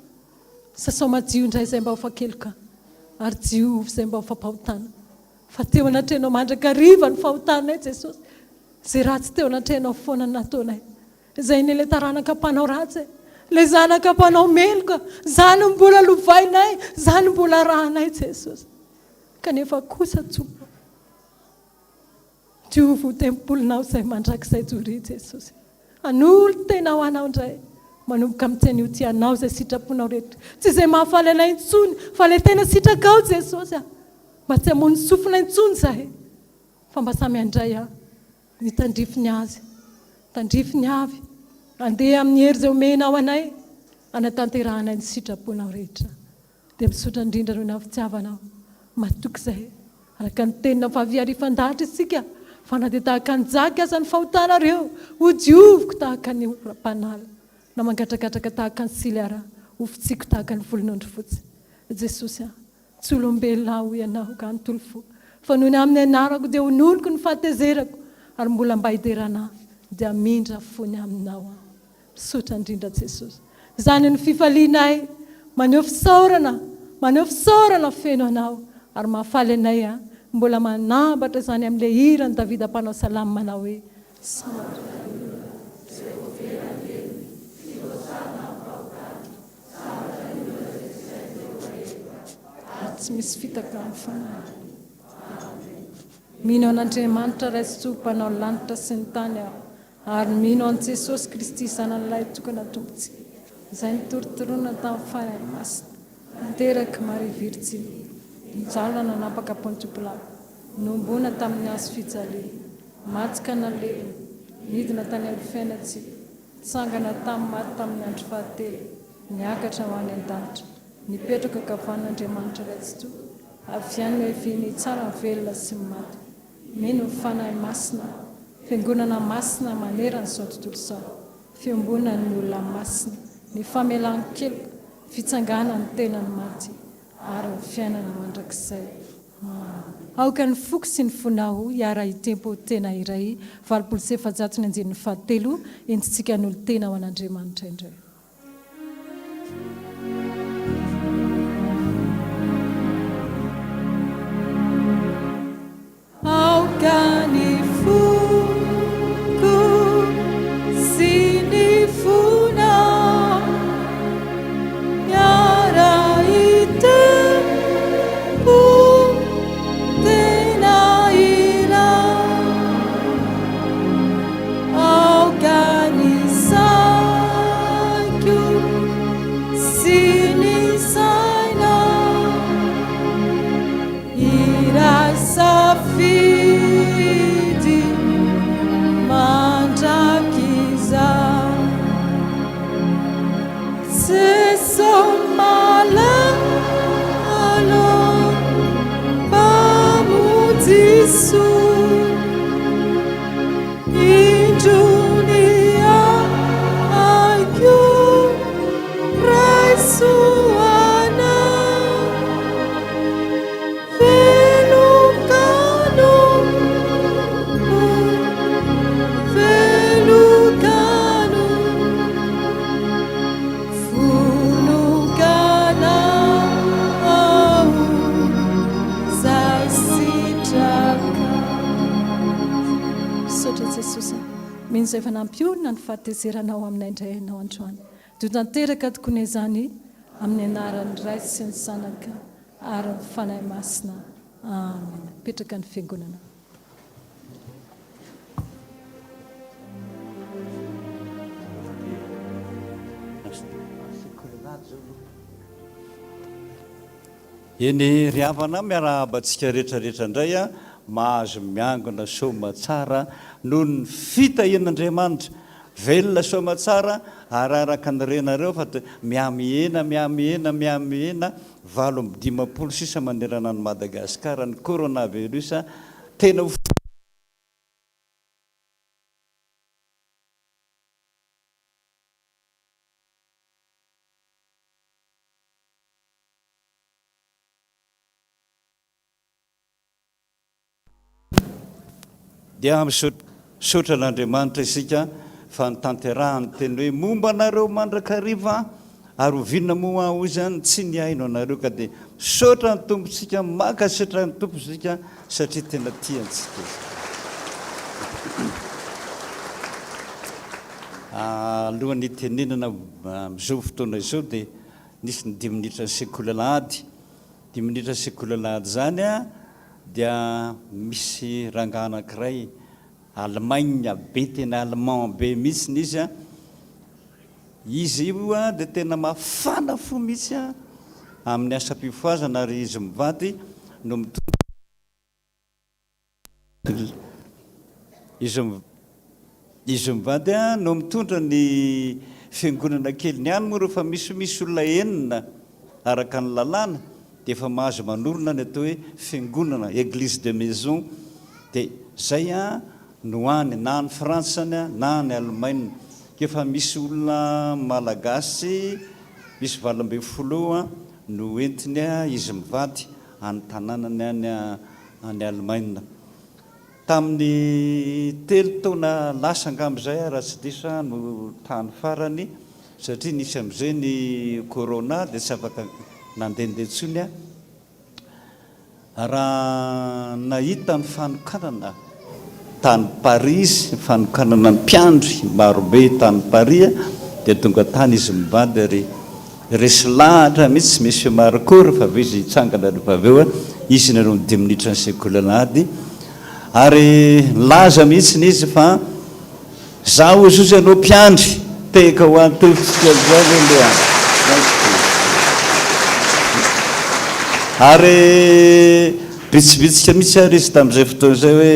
Sasao madio indray izay mba ho fakeloka. Ary jiovy izay mba ho fampahotana. Fa teo anatrenao mandrakariva ny fahotanay Jesosy. Izay ratsy teo anatrenao foana ny nataonay. Izay ny ilay taranaka mpanao ratsy. Ilay zanaka mpanao meloka. Zany mbola lovainay. Zany mbola rahanay Jesosy. Kanefa kosa tsopo. Jiovy ho tempolinao izay mandrakizay jory Jesosy. Anolo tena ho anao indray. Manomboka amin'iteny io tianao izay sitraponao rehetra. Tsy izay mahafaly anay intsony, fa ilay tena sitrakao Jesosy. Mba tsy hamono sofina intsony izahay. Fa mba samy handray ny tandrifiny azy. Tandrifiny avy. Andeha amin'ny hery izay omenao anay. Anatanterahana ny sitraponao rehetra. Dia misotra indrindra noho ny fitiavanao. Matoky izay. Araka ny tenina fa avy harifan-dahatra isika. Fa na dia tahaka ny jaky aza ny fahotanareo. Ho dioviko tahaka ny mpanala. Na mangatragatraka tahaka ny siliara. Ho fitsiko tahaka ny volon'ondry fotsy. Jesosy, tsy olombelona ho ianao ka ny fo. Fa noho ny amin'ny anarako dia honoloko ny fahatezerako. Ary mbola mba hiderana dia mindra fony aminao. Misotra indrindra Jesosy. Zany ny fifalianay. Maneho fisaorana feno anao. Ary mahafaly anay mbola manambatra zany amin'ilay hira ny Davida mpanao salamy manao hoe tsy misy fitaka amin'ny fanahy. Mino an'Andriamanitra raisoa mpanao lanitra sy ny tany aho. Ary mino an' Jesosy Kristy zanan'ilay tokana tompontsika. Izay nitorotoroana tamin'ny fanahy masina. Niteraky Maria Virtsy. Nijalana napaka Pontio Pilato. Nombona tamin'ny hazo fijaliana. Matsika nalehiny. Nidina tany amin'ny fiainatsika. Tsangana tamin'ny maty tamin'ny andro fahatelo. Niakatra ho any an-danitra. Nipetraka kavan'Andriamanitra raitsoa. Avy any hoe viny tsara velona sy maty. Mino ny fanahy masina. Fiangonana masina manerana izao tontolo izao. Fiambonan'ny olona masina. Ny famelan-keloka. Fitsangana ny tenany maty. Ary ny fiainana mandrakizay. Aoka ny foko sy ny fonao hiara hitempo tena iray 737 endritsika ny olo tena ho an'Andriamanitra indray. Aoka ny foko sy ny fonao hiara hitempo tena iray. Aoka ny saiko sy ny sainao iray safidy mandrakizao. Sesao malalo pamoji soa indronia aiko raisoana velokano volokana ao zay sitraka. Misaotra Jesosy. Mino izay efa nampionina ny fahatezeranao aminay indray ianao androany. Dia tanteraka tokony izany amin'ny anaran'ny Ray sy ny Sanaka ary ny fanahy masina. Amen. Petraka ny fiangonana. eny ry havana miarahabantsika rehetrarehetra indray a mahazo miangona soma tsara noho ny fitahin'Andriamanitra velona soma tsara araraka ny renareo fa miamihena 5 sisa manerana ny Madagasikara ny coronavirus tena dia misaotra an'Andriamanitra isika fa nitanterahany teny hoe momba anareo mandrakariva ary ovinona moa ho izany tsy niaino anareo ka dia misaotra ny tompontsika makasiatra ny tompontsika satria tena tiantsika alohan'ny tenenana amin'izao fotoana izao dia nisy ny 10 minitra ny sekoly alahady 10 minitra ny sekoly alahady zany a dia misy rangahy anankiray Allemagne be tena allemand be mihitsy izy a izy io a dia tena mafana fo mihitsy a amin'ny asam-pifoazana ary izy mivady no izy mivady a no mitondra ny fiangonana kely ny any moa rehefa misy olona enina araka ny lalàna dia efa mahazo manorona ny atao hoe fiangonana église de maison dia zay a no any na ny Fransany na ny Allemagne efa misy olona malagasy misy 20 no entiny a izy mivady any tanànany any Allemagne tamin'ny 3 taona lasa angambizay raha tsy diso no tany farany satria nisy amin'izay ny corona dia tsy afaka nandehandeha intsony a raha nahita ny fanokanana tany Paris fanokanana ny mpiandry marobe tany Paris dia tonga tany izy mivady ary resy lahatra mihitsy monsieur Marco rehefa aveo izy hitsangana rehefa aveo izy nareo ny 10 minitra ny sekoly alahady ary laza mihitsy izy fa zaho ozy ianao mpiandry teka ho antofotsika zany ary bitsibitsika mihitsy ary izy tamin'izay fotoana izay hoe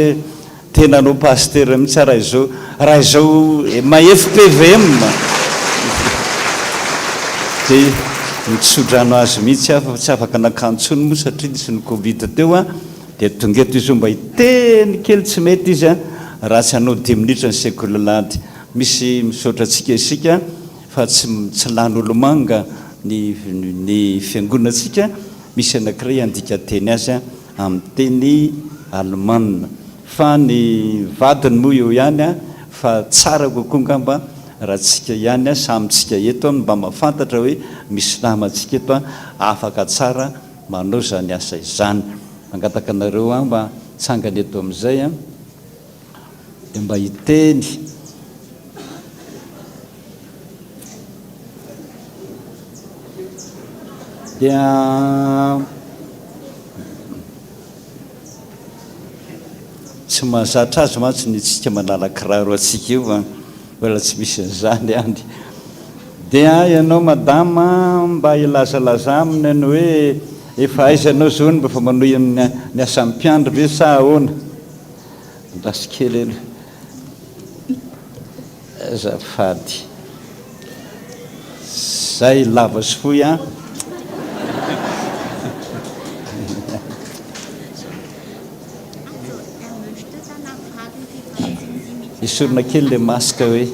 tena anao paster mihitsy raha izao ma FPVM dia mitsodrano azy mihitsy fa tsy afaka nakantsony moa satria nisy ny Covid teo dia tonga eto izy mba hiteny kely tsy mety izy raha tsy hanao 10 minitra ny sekoly alahady misy misaotra antsika isika fa tsy lan'olo manga ny fiangonantsika misy anankiray andika teny azy amin'ny teny Allemagne fa ny vadiny moa eo ihany fa tsara kokoa ngamba raha tsika ihany samytsika eto mba mahafantatra hoe misy namantsika eto afaka tsara manao zany asa izany mangataka anareo mba tsangany eto amin'izay dia mba hiteny dia tsy mahazatra azy mantsy ny tsika manala kiraro atsika io mbola tsy misy an'izany andry dia ianao madama mba ilazalaza aminy any hoe efa aizanao zao mba fa manohy ny asam-piandry ve sa ahoana ndasy kely elo azafady zay lava sy foy isorona kely le masika hoe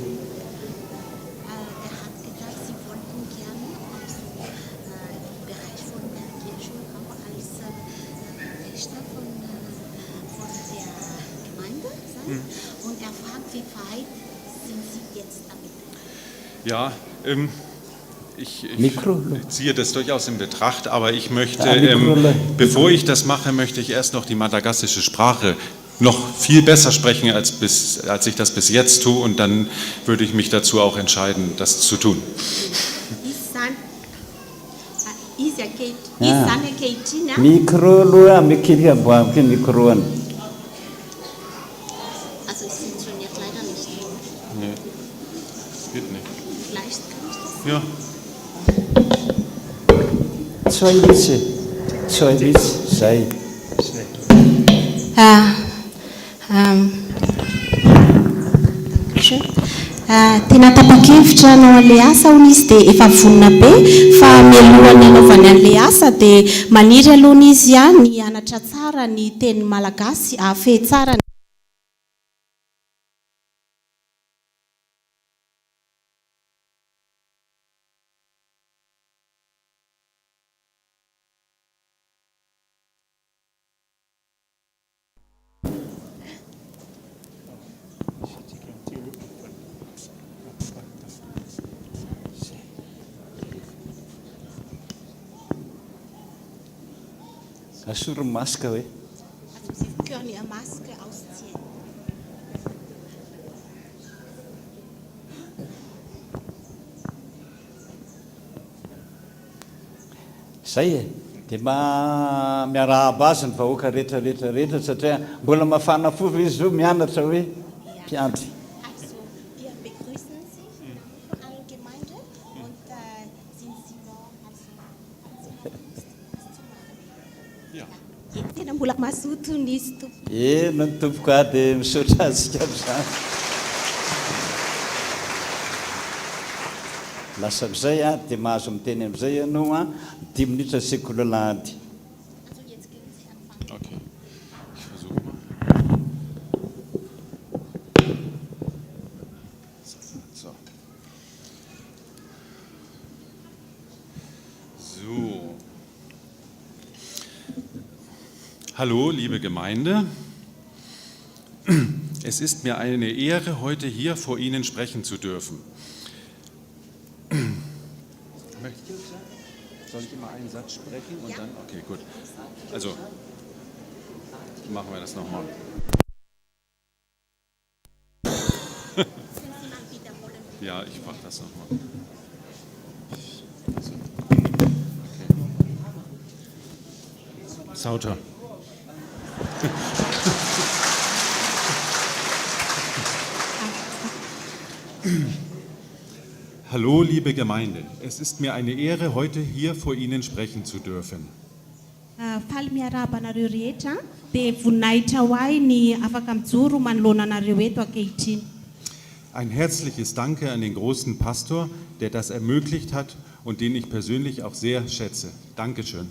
Ja, ich ziehe das durchaus in Betracht, aber ich möchte, bevor ich das mache, möchte ich erst noch die madagassische Sprache noch viel besser sprechen, als ich das bis jetzt tue, und dann würde ich mich dazu auch entscheiden, das zu tun. Mikro aloha mikely aboamika mikro any. Also es funktioniert leider nicht. Nee, geht nicht. Vielleicht kann ich das. Ja. Tsao mihitsy. Tsao mihitsy zay. Tena tapa-kevitra anao an'ilay asa hono izy dia efa vonona be fa mialohany anaovany an'ilay asa dia maniry aloha izy ny anatra tsara ny teny malagasy afehy tsara. Asorony masika hoe. Zay e, dia miarahaba azy ny vahoaka rehetrarehetra satria mbola mafana fofo izy io mianatra hoe mpiandry. Tena mbola mazoto nisy tompo. Eno ny tompoko a dia misaotra azika amin'izany. Lasa amin'izay a dia mahazo miteny amin'izay ianao a 10 minitra sekoly Alahady. Okay. Ich versuche mal. So. So. Hallo, liebe Gemeinde. Es ist mir eine Ehre, heute hier vor Ihnen sprechen zu dürfen. Soll ich immer einen Satz sprechen und dann? Okay, gut. Also, machen wir das nochmal. Ja, ich mache das nochmal. Okay. Sauter. Hallo, liebe Gemeinde. Es ist mir eine Ehre, heute hier vor Ihnen sprechen zu dürfen. Faly miarahaba anareo rehetra dia voninahitra ho ahy ny afaka mijoro manoloana anareo eto ankehitriny. Ein herzliches Danke an den großen Pastor, der das ermöglicht hat und den ich persönlich auch sehr schätze. Dankeschön.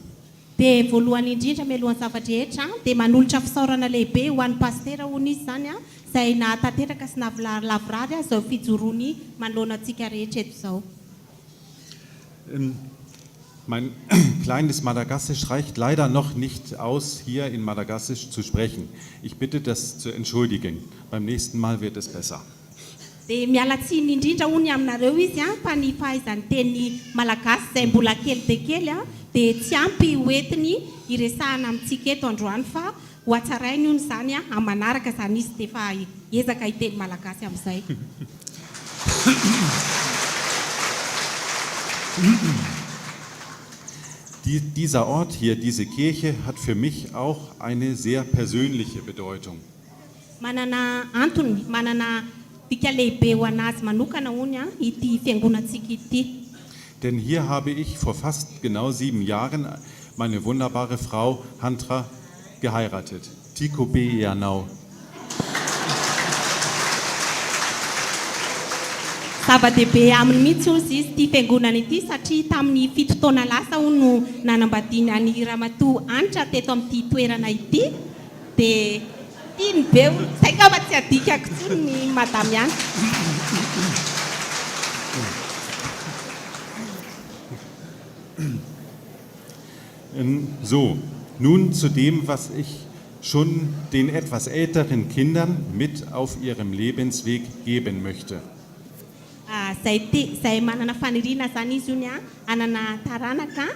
Dia voalohany indrindra mialohan'ny zavatra rehetra dia manolotra fisaorana lehibe ho an'ny pastera hono izy zany izay nahatanteraka sy nahalavorary izao fijoroany manoloana antsika rehetra eto izao. Mein kleines Madagassisch reicht leider noch nicht aus, hier in Madagassisch zu sprechen. Ich bitte das zu entschuldigen. Beim nächsten Mal wird es besser. Dia miala tsiny indrindra hono aminareo izy fa ny fahaizany teny malagasy izay mbola kely dia kely dia tsy ampy hoentiny iresahana amintsika eto androany fa ho hatsarainy hono izany amin'ny manaraka izany izy dia efa hiezaka hiteny malagasy amin'izay. Dieser Ort hier, diese Kirche, hat für mich auch eine sehr persönliche Bedeutung. Manana antony, manana dika lehibe ho anazy manokana hono ity fiangonantsika ity. Denn hier habe ich vor fast genau 7 Jahren meine wunderbare Frau Hantra geheiratet. Tiko B. Janau. Zava-dehibe aminy mihitsy hozy izy ity fiangonana ity satria tamin'ny 7 taona lasa hono no nanambadiana ny ramatoa Anitra teto amin'ity toerana ity dia tiany be hono saika fa tsy adikako tsony ny madame ihany. So, nun zu dem, was ich schon den etwas älteren Kindern mit auf ihrem Lebensweg geben möchte. Zay manana faniriana zany izy io anana taranaka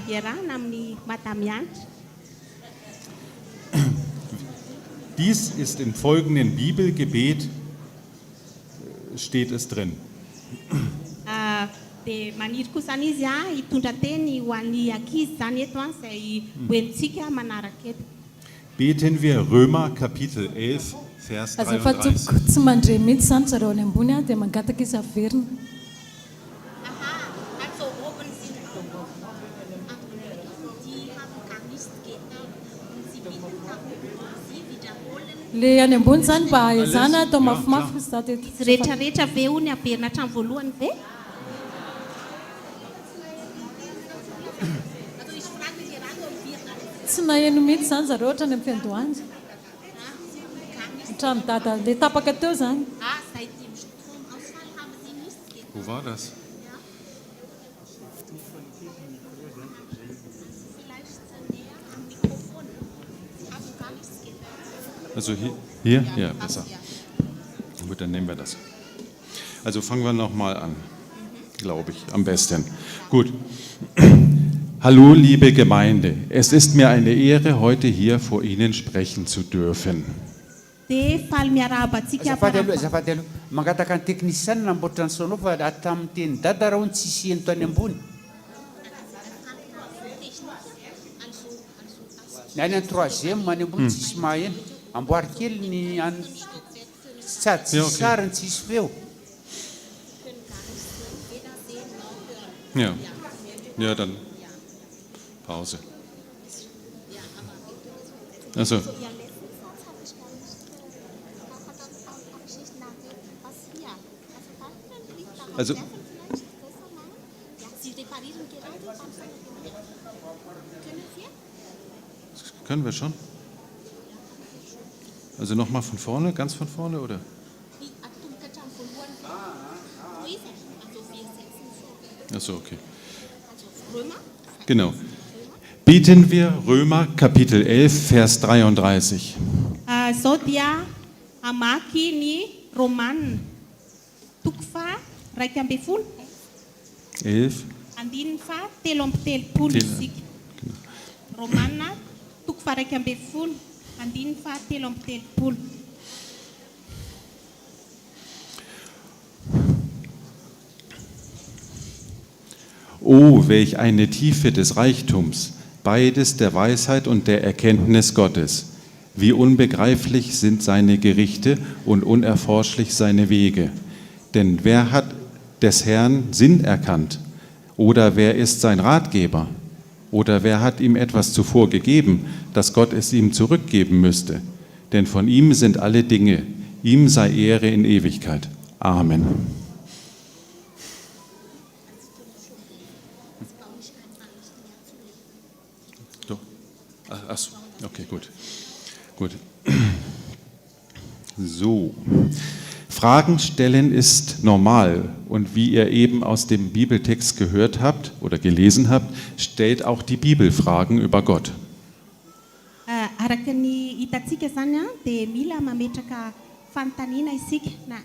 iarahana amin'ny madame Anitra. Dies ist im folgenden Bibelgebet, steht es drin. Dia maniry koa zany izy hitondra teny ho an'ny ankizy zany eto izay hoentsika manaraka eto. Beten wir Römer Kapitel 11, Vers 33. Tsy mandre mihitsy zany zareo any ambony dia mangataka izy averina. Le any ambony zany mba ahezana atao mafimafy za teto. Izy rehetrarehetra ve hoy ny averina hatramin'ny voalohany ve? Tsy naheno mihitsy zany zareo ohatra ny amin'ny fiandohany. Hatramin'ny dada le tapaka teo zany. Wo war das? Also hier? Ja, besser. Gut, dann nehmen wir das. Also fangen wir nochmal an, glaube ich, am besten. Gut. Hallo, liebe Gemeinde. Es ist mir eine Ehre, heute hier vor Ihnen sprechen zu dürfen. Azafady aloha mangataka ny teknisiana namboatra ny sonao fa tamin'ny teny dada raha ho ny tsisy eny tany ambony. Ny any any troisième any ambony tsisy maheno. Amboary kely ny any tsisy sary ny tsisy feo. Ja. Ja, dann Pause. Also. Also, können wir schon? Also nochmal von vorne, ganz von vorne, oder? Achso, okay. Genau. Beten wir Römer Kapitel 11, Vers 33. Zao dia amaky ny Romanina toko fa raika ambin'ny folo. 11. Andininy fa telo amby telopolo isika. Romanina toko fa raika ambin'ny folo. Andininy fa telo amby telopolo. Oh, welch eine Tiefe des Reichtums, beides der Weisheit und der Erkenntnis Gottes. Wie unbegreiflich sind seine Gerichte und unerforschlich seine Wege. Denn wer hat des Herrn Sinn erkannt? Oder wer ist sein Ratgeber? Oder wer hat ihm etwas zuvor gegeben, dass Gott es ihm zurückgeben müsste? Denn von ihm sind alle Dinge. Ihm sei Ehre in Ewigkeit. Amen. Achso, okay, gut. Gut. So. Fragen stellen ist normal und wie ihr eben aus dem Bibeltext gehört habt oder gelesen habt, stellt auch die Bibel Fragen über Gott. Araka ny hitantsika zany dia mila mametraka fanontaniana isika na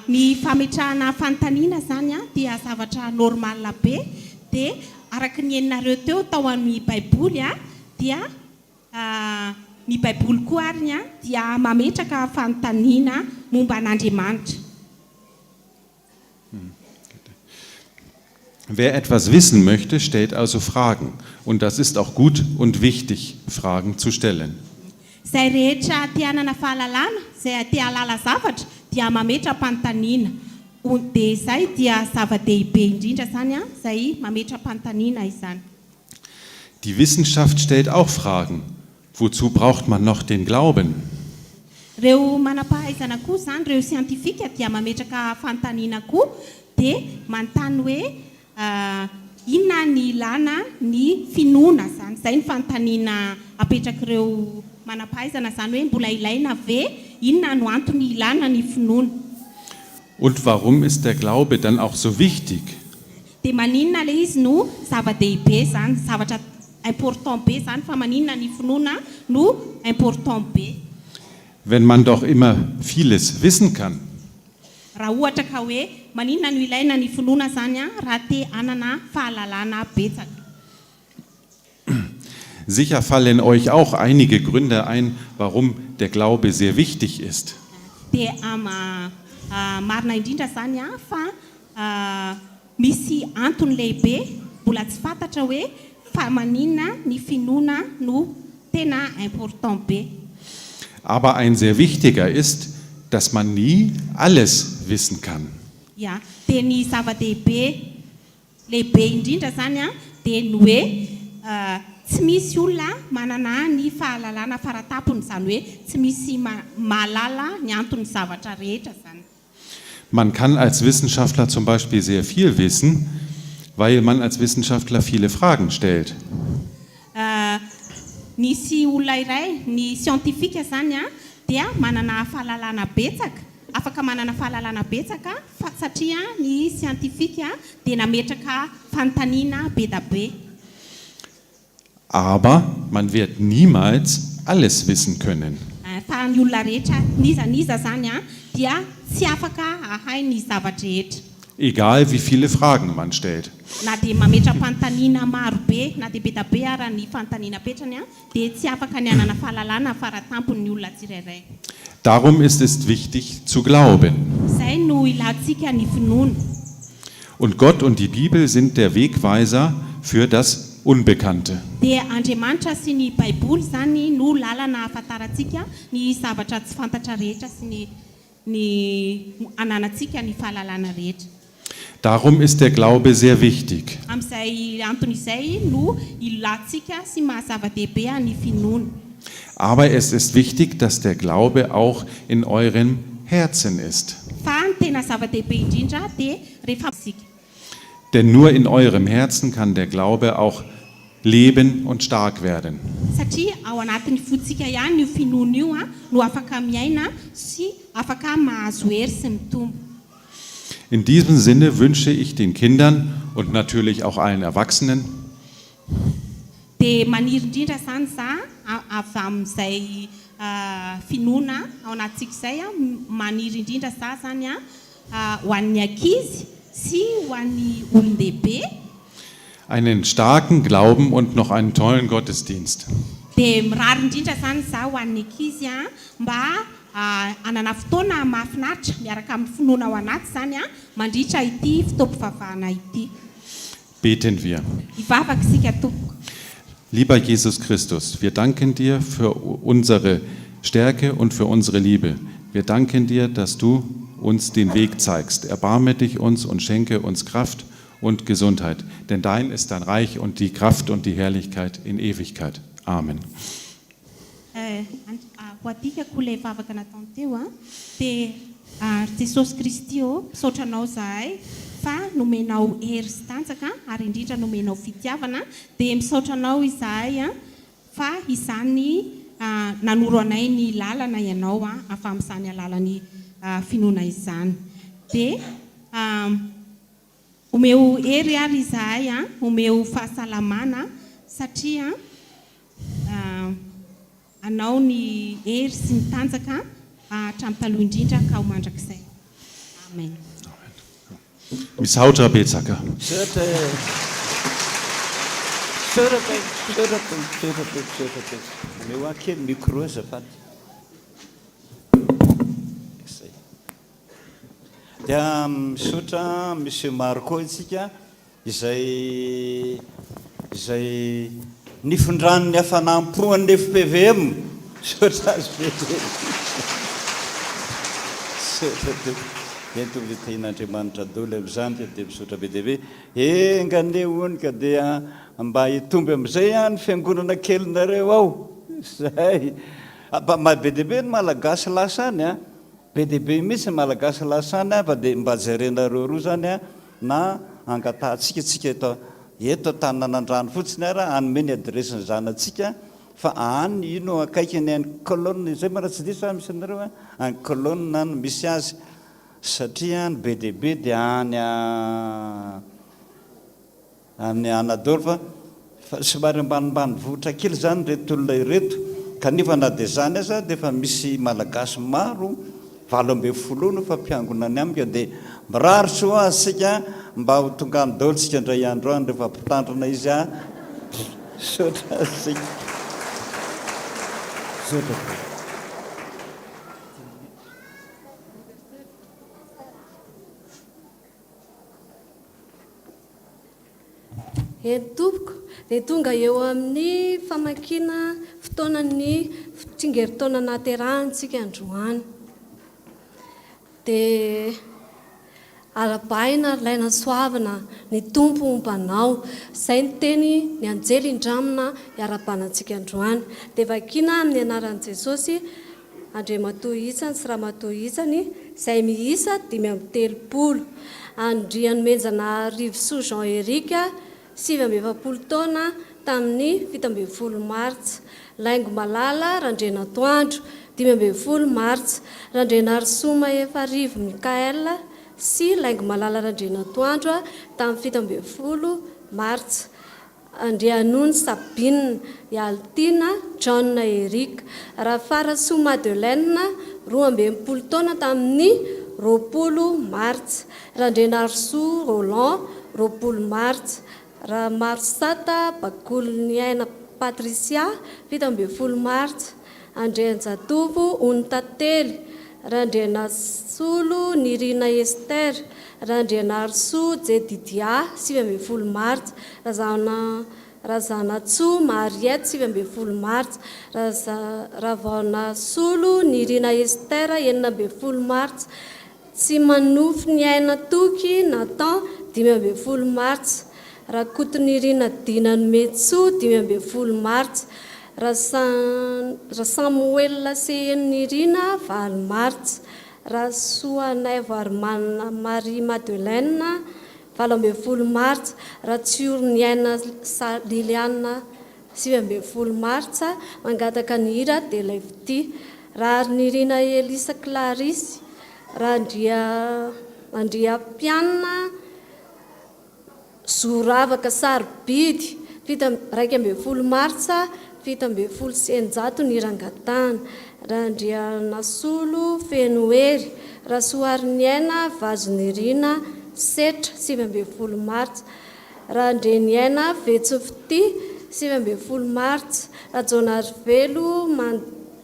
ny fametrahana fanontaniana zany dia zavatra normal be dia araka ny heninareo teo tao amin'ny baiboly dia ny baiboly koa ariny dia mametraka fanontaniana momba an'Andriamanitra. Wer etwas wissen möchte, stellt also Fragen. Und das ist auch gut und wichtig, Fragen zu stellen. Zay rehetra tia hanana fahalalana, zay tia halala zavatra, dia mametra fanontaniana. Dia izay dia zava-dehibe indrindra zany zay mametra fanontaniana izany. Die Wissenschaft stellt auch Fragen. Wozu braucht man noch den Glauben? Reo manam-pahaizana koa zany, reo siantifika dia mametraka fanontaniana koa, dia manontany hoe inona ny ilana ny finoana zany. Zay ny fanontaniana apetrak'ireo manam-pahaizana zany hoe mbola ilaina ve, inona no antony ilana ny finoana. Und warum ist der Glaube dann auch so wichtig? Dia maninona le izy no zava-dehibe zany, zavatra important be zany, fa maninona ny finoana no important be. Wenn man doch immer vieles wissen kann. Raha ohatra ka hoe maninona no ilaina ny finoana zany raha te hanana fahalalana betsaka. Sicher fallen euch auch einige Gründe ein, warum der Glaube sehr wichtig ist. Dia marina indrindra zany fa misy antony lehibe mbola tsy fantatra hoe fa maninona ny finoana no tena important be. Aber ein sehr wichtiger ist, dass man nie alles wissen kann. Ja, dia ny zava-dehibe lehibe indrindra zany a dia ny hoe tsy misy olona manana ny fahalalana faratapony, zany hoe tsy misy mahalala ny antony zavatra rehetra zany. Man kann als Wissenschaftler zum Beispiel sehr viel wissen, weil man als Wissenschaftler viele Fragen stellt. Nisy olona iray ny scientifique zany a dia manana fahalalana betsaka, afaka manana fahalalana betsaka satria ny scientifique dia nametraka fanontaniana be da be. Aber man wird niemals alles wissen können. Fa ny olona rehetra niza zany a dia tsy afaka ahay ny zavatra rehetra. Egal wie viele Fragen man stellt. Na dia mametra fanontaniana maro be, na dia be da be ara ny fanontaniana petrany a dia tsy afaka ny anana fahalalana faratampony ny olona tsirairay. Darum ist es wichtig zu glauben. Zay no ilatsika ny finoana. Und Gott und die Bibel sind der Wegweiser für das Unbekannte. Dia Andriamanitra sy ny Baiboly zany no lalana ahafantarantsika ny zavatra tsy fantatra rehetra sy ny ananatsika ny fahalalana rehetra. Darum ist der Glaube sehr wichtig. Amin'izay antony izay no ilatsika sy mahazava-dehibe ny finoana. Aber es ist wichtig, dass der Glaube auch in eurem Herzen ist. Fa ny tena zava-dehibe indrindra dia rehefa sika. Denn nur in eurem Herzen kann der Glaube auch leben und stark werden. Satria ao anatin'ny fotsika ihany io finoana io no afaka miaina sy afaka mahazo hery sy mitombo. In diesem Sinne wünsche ich den Kindern und natürlich auch allen Erwachsenen, dia maniry indrindra zany za avy amin'izay finoana ao anatsika izay maniry indrindra za zany ho an'ny ankizy sy ho an'ny olon-dehibe einen starken Glauben und noch einen tollen Gottesdienst. dia mirary indrindra zany za ho an'ny ankizy mba anana fotoana mahafinaritra miaraka amin'ny finoana ao anaty zany mandritra ity fotoam-pivavahana ity. Beten wir. Ivavaka isika tompoko. Lieber Jesus Christus, wir danken dir für unsere Stärke und für unsere Liebe. Wir danken dir, dass du uns den Weg zeigst. Erbarme dich uns und schenke uns Kraft und Gesundheit. Denn dein ist dein Reich und die Kraft und die Herrlichkeit in Ewigkeit. Amen. Hoadikako ilay vavaka nataony teo dia Jesosy Kristy misaotra anao zahay fa nomenao hery sy tanjaka ary indrindra nomenao fitiavana dia misaotra anao izahay fa izany nanoro anay ny lalana ianao afa amin'izany alalany finoana izany. Dia omeo hery ary izahay omeo fahasalamana satria anao ny hery sy ny tanjaka hatramin'ny taloha indrindra ka ho mandrakizay. Amen. Misaotra betsaka. Meu aquele micro azafady. Dia misaotra Monsieur Marco isika izay nifondrany hafanampoan'ny FPVM. Misaotra azy be. Enton'ny veten'Andriamanitra dolo amin'izany dia misaotra be dia hoe engane onika dia mba hitomby amin'izay ny fiangonana kelinareo ao. Zay be dia be ny malagasy lasany be dia be mihitsy ny malagasy lasany fa dia mba jarenareo roa zany na angatahantsika tsika eto tanànan-drano fotsiny ara anome ny adresiny zanatsika fa any ino akaikiny any colonne zay mara tsy diso misy anareo any colonne no misy azy satria ny be dia be dia any Anadolo fa somary ambanimbany vohitra kely zany reto olona ireto kanefa na dia zany aza dia efa misy malagasy maro 12 fa mpiangonany amika dia mirary soa asika mba ho tonga ny dolo tsika indray andro any rehefa mpitandrina izy sotra asika sotra. Tompoko dia tonga eo amin'ny famakiana fotoanany tsingeritaona nahaterahantsika androany dia arabaina laina soavana ny tompo ompanao izay ny teny ny anjely indramina iara-banantsika androany dia vakina amin'ny anaran'i jesosy andriamatoa isany sy ramatoa isany izay miisa 530 andriany menjana rivosoa Jean Erika 770 taona tamin'ny 17 martsa laingo malala randrena toandro 12 martsa randrena arsoma efarivo Mikael sy laingo malala randrena toandro tamin'ny 17 martsa andrianony Sabine Altina John Erika Rafara Sou Madeleine 12 taona tamin'ny 20 martsa randrena Arsoa Roland 20 martsa Ramarsata Bakolniaina Patricia 17 martsa Andrianjatovo Ontately randrena Solo Nirina Ester randrena Arsoa Jedidia 17 martsa Razana Tso Mariette 17 martsa Ravana Solo Nirina Ester 19 martsa tsy manofy ny aina toky Nathan 12 martsa Rakotonirina Dinany Metso 12 martsa Samuel Nirina 20 martsa Rasoanay Varmana Marie Madeleine 12 martsa Ratsiorniaina Liliana 17 martsa mangataka ny hira dia ilay vity Rarinirina Elisa Clarisse Andria Piana Zoravaka Sarobidy 12 martsa 17 senjato ny rangatana Randriana Solo Fenoery Rasoariniaina Vazonirina Setra 17 martsa Randreniaina Vetsofity 17 martsa Rajonarivelo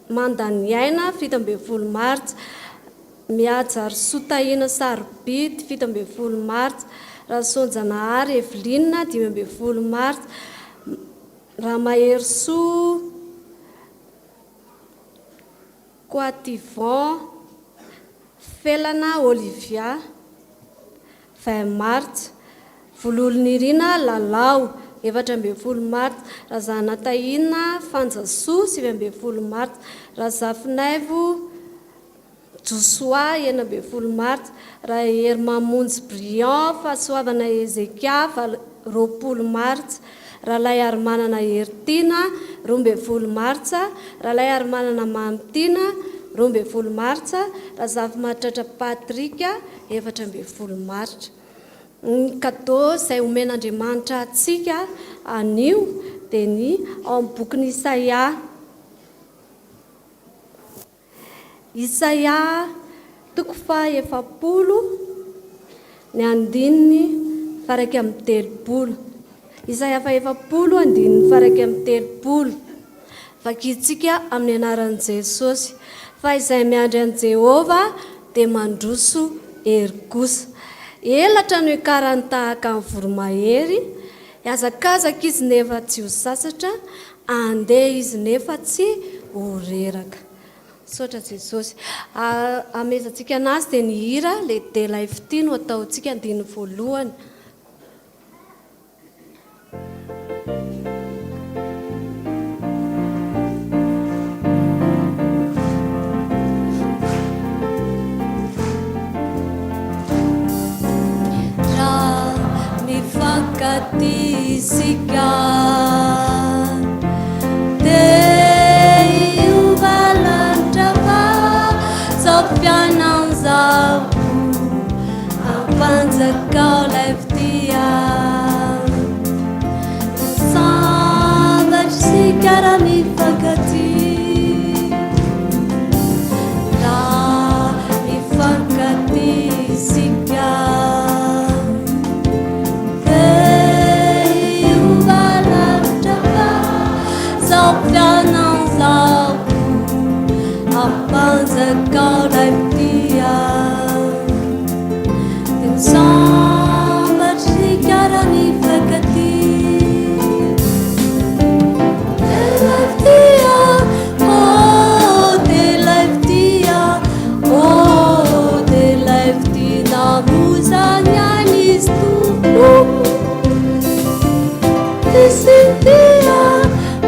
Mandaniaina 17 martsa Miajar Sotaina Sarobidy 17 martsa Rasonjanahary Evelina 12 martsa Ramaherso Coativon Felana Olivia 20 martsa Vololonirina Lalao 17 martsa Razana Taina Fanjasoa 17 martsa Razafinaivo Josoa 19 martsa Rahery Mamonjy Briand Fahasoavana Ezekia 20 martsa Ralay Armanana Hertina 12 martsa Ralay Armanana Mamtina 12 martsa Razafy Mahatratra Patrika 14 martsa ny cadeau izay omen'Andriamanitra atsika anio dia ny ao amin'ny bokin'i Isaia 70 ny andininy faraky amin'ny 30 Isaia 70 andininy faraky amin'ny 30 vakitsika amin'ny anaran'i Jesosy fa izay miandry an'i Jehova dia mandroso hery kosa elatra no ikarany tahaka amin'ny voromahery hiazakazaka izy nefa tsy ho sasatra andeha izy nefa tsy ho reraka sotra Jesosy amezantsika anazy dia ny hira le dela ifity no ataontsika andiny voalohany Katisika Dei uvalantrava Sofiananzavu Apanzakao leftia Sambachikara mifakati La mifakatisika Uvalantrava tia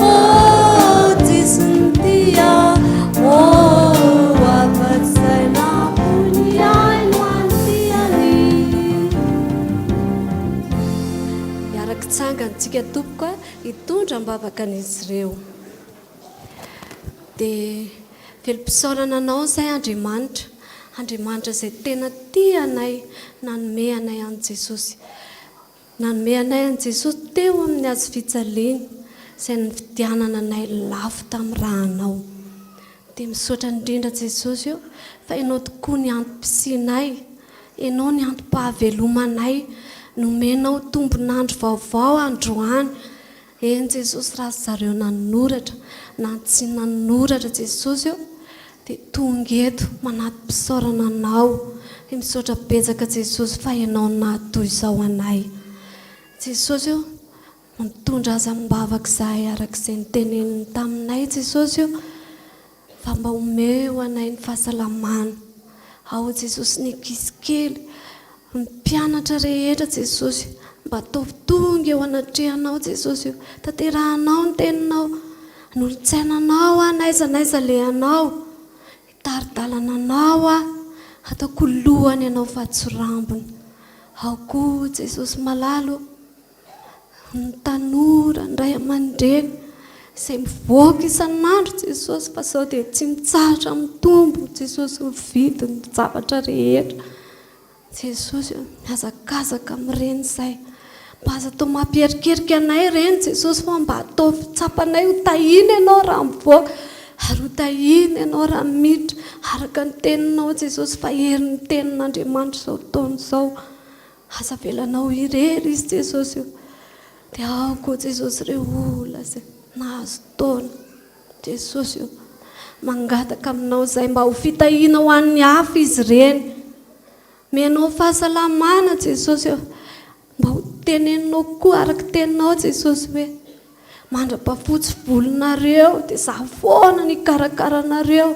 oh tisy tia oh afatsaina oniaino antiany miaraky tsangantsika tompoka hitondra mbavaka an'izy ireo dia velom-pisaorana anao zay Andriamanitra zay tena tia anay nanome anay an Jesosy nanome anay an Jesosy teo amin'ny azo fijaliana izay nividianana anay lafo tamin'ny raha anao dia misaotra indrindra Jesosy io fa ianao tokoa ny antom-pisinay ianao ny antom-pahavelomanay nomenao tombonandro vaovao androany eny Jesosy raha zareo nanoratra na tsy nanoratra Jesosy io dia tonga eto manatom-pisaorana anao dia misaotra betsaka Jesosy fa ianao natoy izao anay Jesosy io mitondra aza mibavaka izahay arak'izay niteneniny taminay Jesosy io fa mba omeo anay ny fahasalamana ao Jesosy ny ankizy kely ny mpianatra rehetra Jesosy mba tovontonga eo anatrehanao Jesosy io tanterahanao ny teninao nolontsainanao n'aiza lehanao hitaridalana anao ataoko lohany ianao fahatsorambony ao koa Jesosy malalo ny tanora ny ray aman-dreny izay mivoaka isan'andro Jesosy fa sao dia tsy mitsahatra mitombo Jesosy ho vidy ny zavatra rehetra Jesosy miazakazaka amin'ireny izay mba aza atao mampierikerika anay ireny Jesosy fa mba atao fitsapanay ho tahina ianao raha mivoaka ary ho tahina ianao raha miditra araka ny teninao Jesosy fa herin'ny tenin'Andriamanitra izao taona izao aza velanao irery izy Jesosy io dia ao koa Jesosy ireo olona izay nahazo taona Jesosy io mangataka aminao izay mba ho fitahiana ho an'ny hafa izy ireny menao fahasalamana Jesosy io mba ho teneninao koa araka teninao Jesosy hoe mandra-pahafotsy volinareo dia za foana ny karakaranareo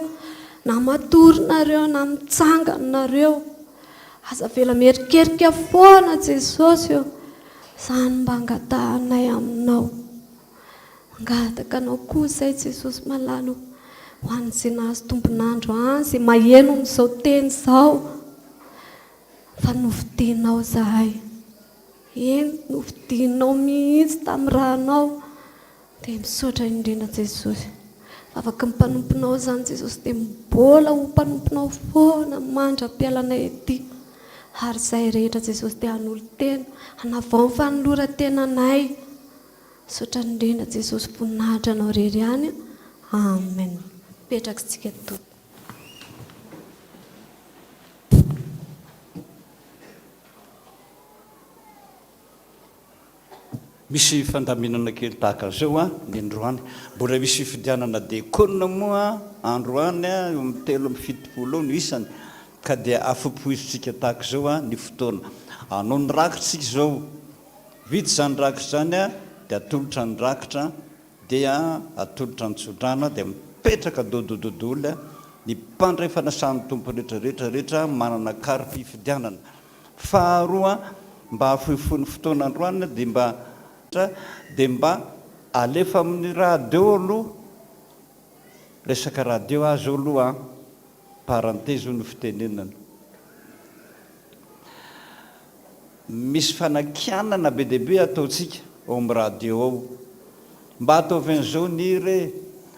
na matorinareo na mitsanganareo aza vela mierikerika foana Jesosy io izany mba angatahanay aminao mangataka anao koa izay Jesosy malalo ho an'izay nahazo tombonandro any izay maheno amin'izao teny izao fa novidianao zahay eny novidianao mihitsy tamin'ny rahanao dia misaotra indrindra Jesosy afaka mimpanomponao izany Jesosy dia mbola ho mpanomponao foana mandra-pialanay ety ary izay rehetra Jesosy dia hanolo-tena hanavao ny fanoloran-tenanay misaotra indrindra Jesosy voninahitra anao rery ihany amen petraka isika tompoko misy fandaminana kely tahaka zao ny androany mbola misy fifidianana diakonina moa androany eo amin'ny 7-7 no isany ka dia afa-poizitsika tahaka zao ny fotoana anao ny rakitsika zao vitsy zany rakitra zany dia atolotra ny rakitra dia atolotra ny tsodrana dia mipetraka dodododoly ny mpandray fanasan'ny tompo rehetrarehetrarehetra manana karipy fidianana faharoa mba afoifon'ny fotoana androany dia mba alefa amin'ny radio aloha resaka radio azy aloha parenthèse ny fitenenana misy fanakianana be dehibe ataotsika ao amin'ny radio ao mba ataovin'izao ny re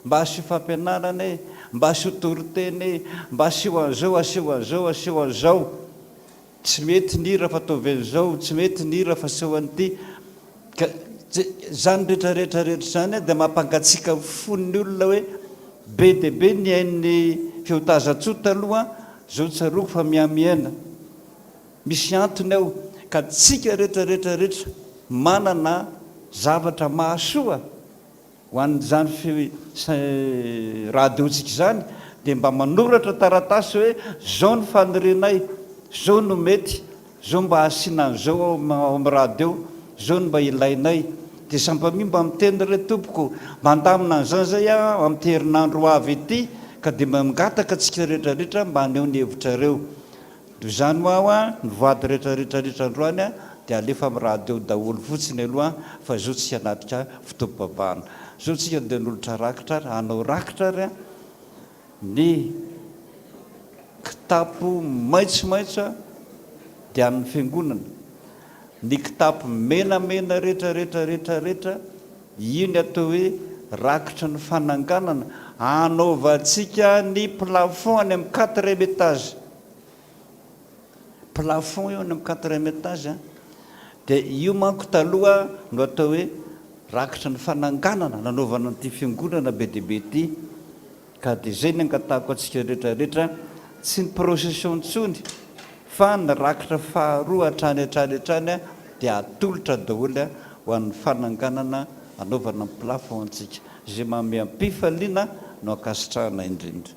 mba asio fampianarana mba asio toriteny mba asio an'izao asio an'izao asio an'izao tsy mety ny hira fa ataovin'izao tsy mety ny hira fa aseo an'ity ka zany rehetrarehetrarehetra zany dia mampangatsika fon'ny olona hoe be dehibe ny hain'ny fehotazantsota aloha zao tsaroko fa miamiaina misy antony ao ka tsika rehetrarehetrarehetra manana zavatra mahasoa ho an'izany radiotsika zany dia mba manoratra taratasy hoe zao ny fanirenay zao no mety zao mba asianan'izao ao amin'ny radio zao no mba ilainay dia sampami mba miteny re tompoko mandamina an'izany zay amin'ny herinandro avy ety ka dia mangataka atsika rehetrarehetra mba aneo ny hevitrareo izany ho ao ny vady rehetrarehetrarehetra androany dia alefa amin'ny raha teo daholo fotsiny aloha fa zao tsy anatrika fotoam-pivavahana zao tsika dia nolotra rakitra ary hanao rakitra ary a ny kitapo maitsomaitso dia amin'ny fiangonana ny kitapo menamena rehetrarehetrarehetrarehetra iny atao hoe rakitra ny fananganana anaovantsika ny plafond any amin'ny 4e étage plafond eo any amin'ny 4e étage dia io manko taloha no atao hoe rakitra ny fananganana nanaovana nyity fiangonana be deaibe ty ka dia zay ny angatahako atsika rehetrarehetra tsy ny procession ntsony fa ny rakitra faharoa hatrany dia atolotra daholo ho an'ny fananganana anaovana ny plafond antsika zay manome ampifaliana no akasitrahana indrindra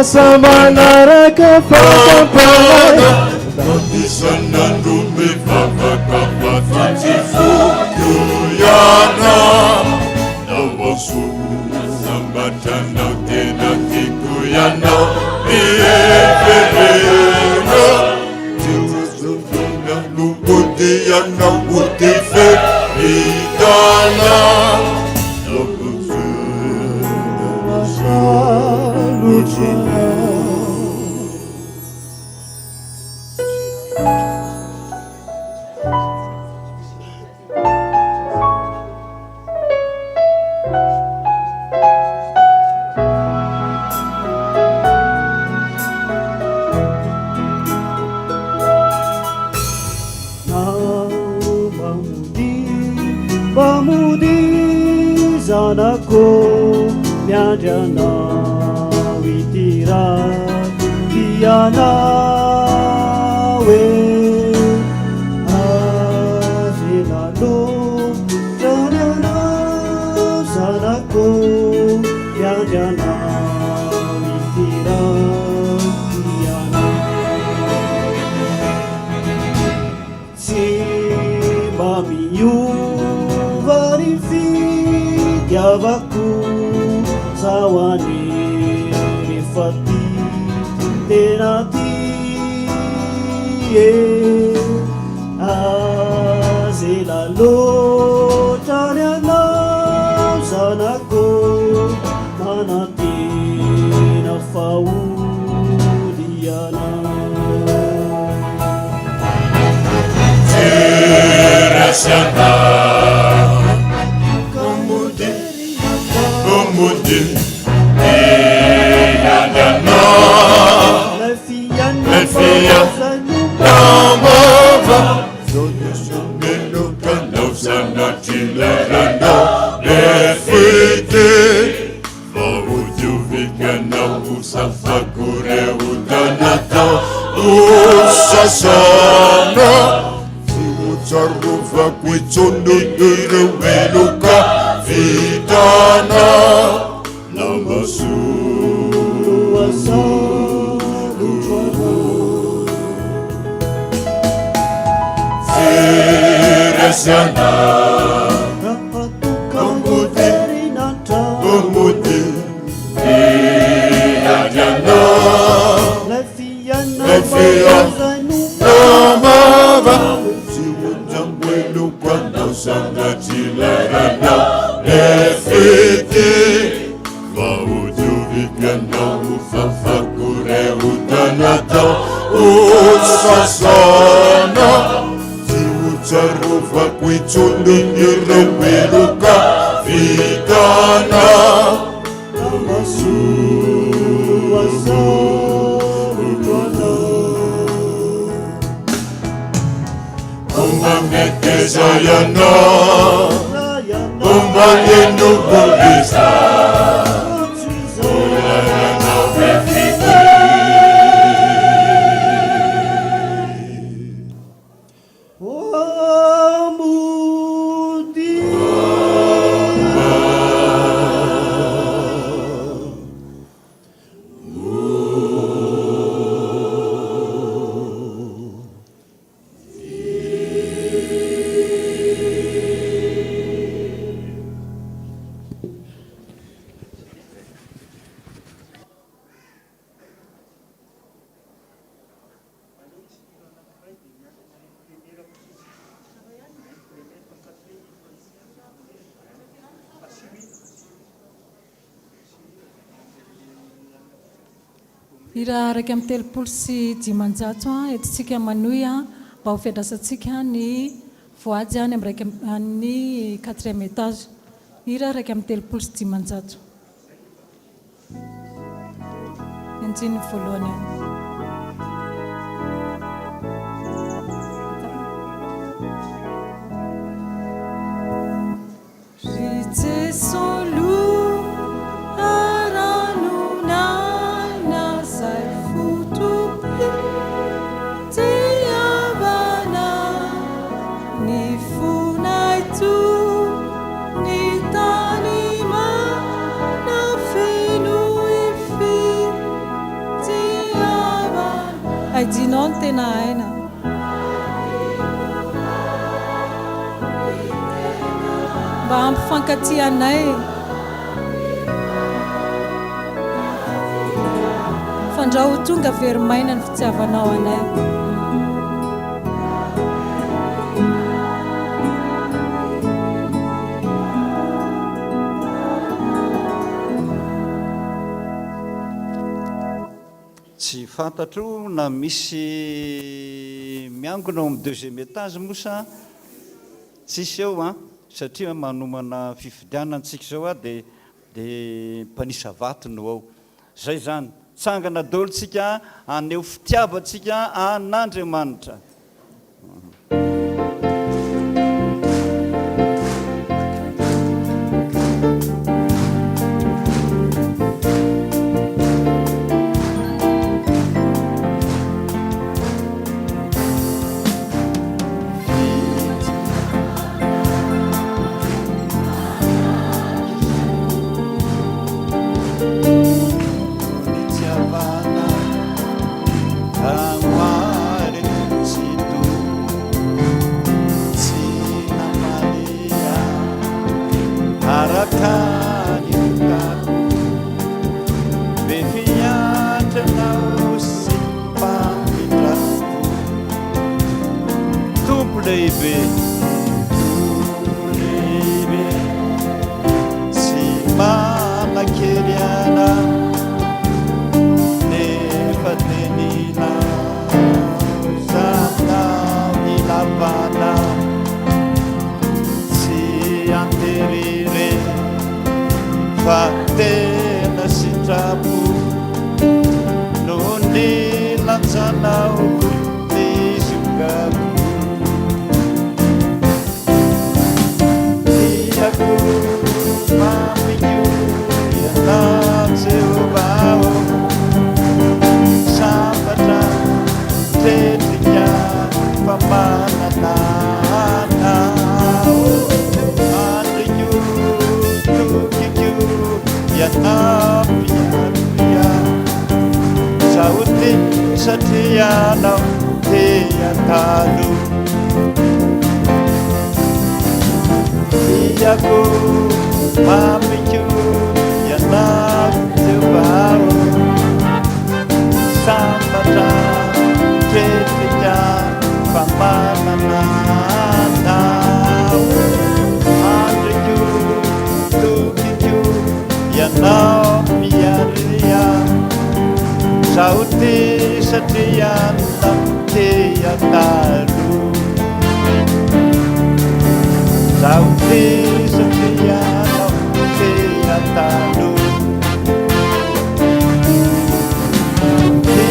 Samanaraka Fotoam-pivavahana Azela lo tanyana anako manatena faoliana Terasiana Komudi Komudi Iadana Lefia Namava Zonya Shomelo Kanausana Tilarana Lefite Fauduvika Usafakure Udanata Usasana Simucharuva Kwichondo Weluka Vitana Lamasu Teresiana Komudi Komudi Iadana Lefia Namava Simutamwelu Kanausana Tilarana Lefite Fauduvika Ufafakure Utanata Usasana Simucharuva Kwichondo Weluka Vitana Lamasu Sayana Umba yenu Buddhista Ulayana Wefiki Wamudi ira raiky amin'ny telopolo sy dimanjato etintsika manoy mba ho fiadrasantsika ny voady any amin'ny raiky ny 4e étage ira raiky amin'ny telopolo sy dimanjato enjiny voalohany any Aidinon tena haina mba ampifankatianay fandraho tonga verimaina ny fitiavanao anay tsy fantatro na misy miangona ao amin'ny 2e étage mosa tsisy eo satria manomana fifidianana antsika zao dia mpanisa vato no ao zay zany tsangana dolo tsika aneo fitiavatsika an'Andriamanitra lehibe si fa tena sitrapo no ny lanjanao misokako tiako mamiko ianajehova sambatra tetika famanananao andriko tokiko ianapiaria zaho te satria anao te atalo tiako mamiko ianajehova sambatra tetika famanananao andriko tokiko ianao miaria zaho te satria anao te atalo zaho te satria anao te atalo te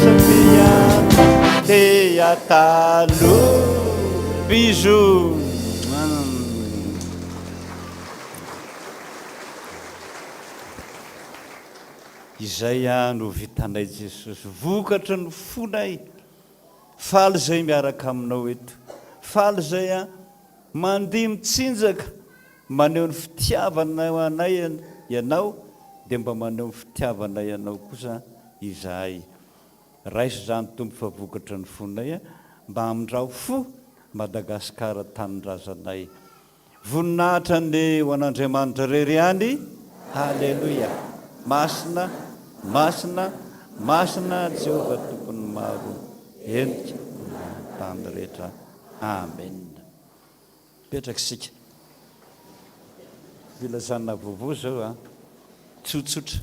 satria anao te atalo bisous. Izay no vitanay Jesosy vokatra ny fonay faly zay miaraka aminao eto faly zay mandeha mitsinjaka maneho ny fitiavanao anay ianao dia mba maneho ny fitiavanay ianao kosa izahay raisy zany tompo fa vokatra ny fonay mba hamindrao fo Madagasikara tanindrazanay voninahitra ny ho an'Andriamanitra rery any halleluia masina masina masina Jehova tompony maro endrika tany rehetra amen petraka isika filazana vaovao zao tsotsotra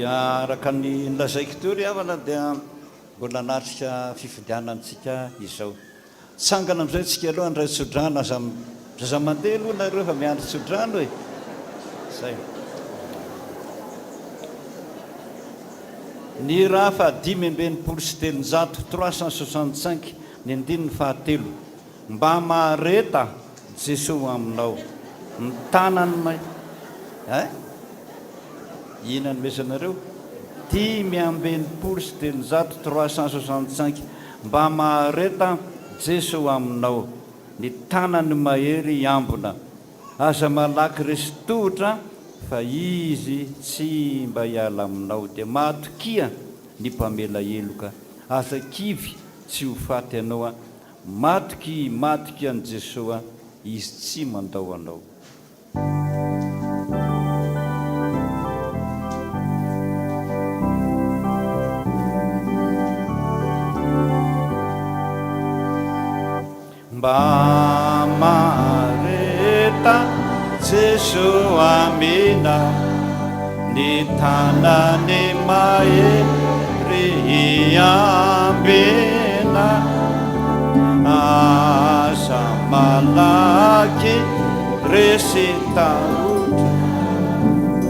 dia araka ny lazaiko teo ry havana dia mbola natrika fifidianantsika izao tsangana am'izay tsika aloha andray tsodrano zaza mandeha aloha nareo fa miandry tsodrano e zay ny raha fa 5 365 ny andininy fahatelo mba mahareta Jesosy aminao ny tanany may inany mesanareo 365 mba mahareta Jesosy aminao ny tanany mahery iambona aza malaky resy tohotra fa izy tsy mba hiala aminao dia mahatokia ny mpamela eloka aza kivy tsy ho faty anao a matoky an Jesosy a izy tsy mandao anao mba mahareta Jesosy amina ny tanany mahery iambena aza malaky resy tahotra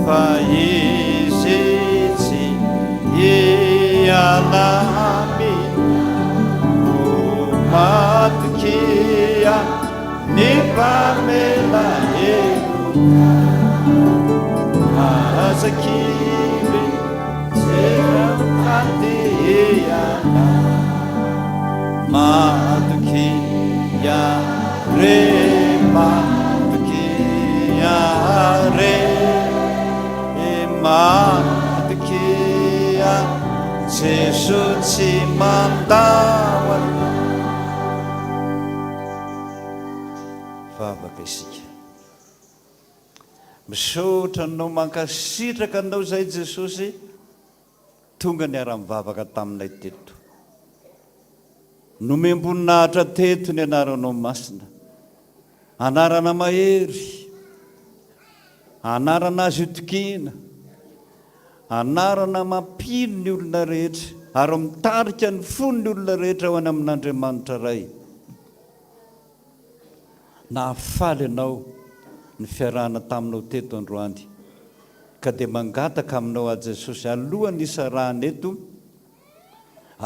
fa izy tsy hiala amina matokia ny mpamela eloka aza kivy tsy fatyana matokia re matokia re matokia Jesosy tsy mandao vavaka isika misaotra anao mankasitraka anao zay Jesosy tonga ny ara-mivavaka taminay teto nomem-boninahitra teto ny anaranao masina anarana mahery anarana azo itokina anarana mampino ny olona rehetra ary mitarika ny fony ny olona rehetra ho any amin'Andriamanitra ray nahafaly anao ny fiarahana taminao teto androany ka dia mangataka aminao a Jesosy alohan'ny isarahana eto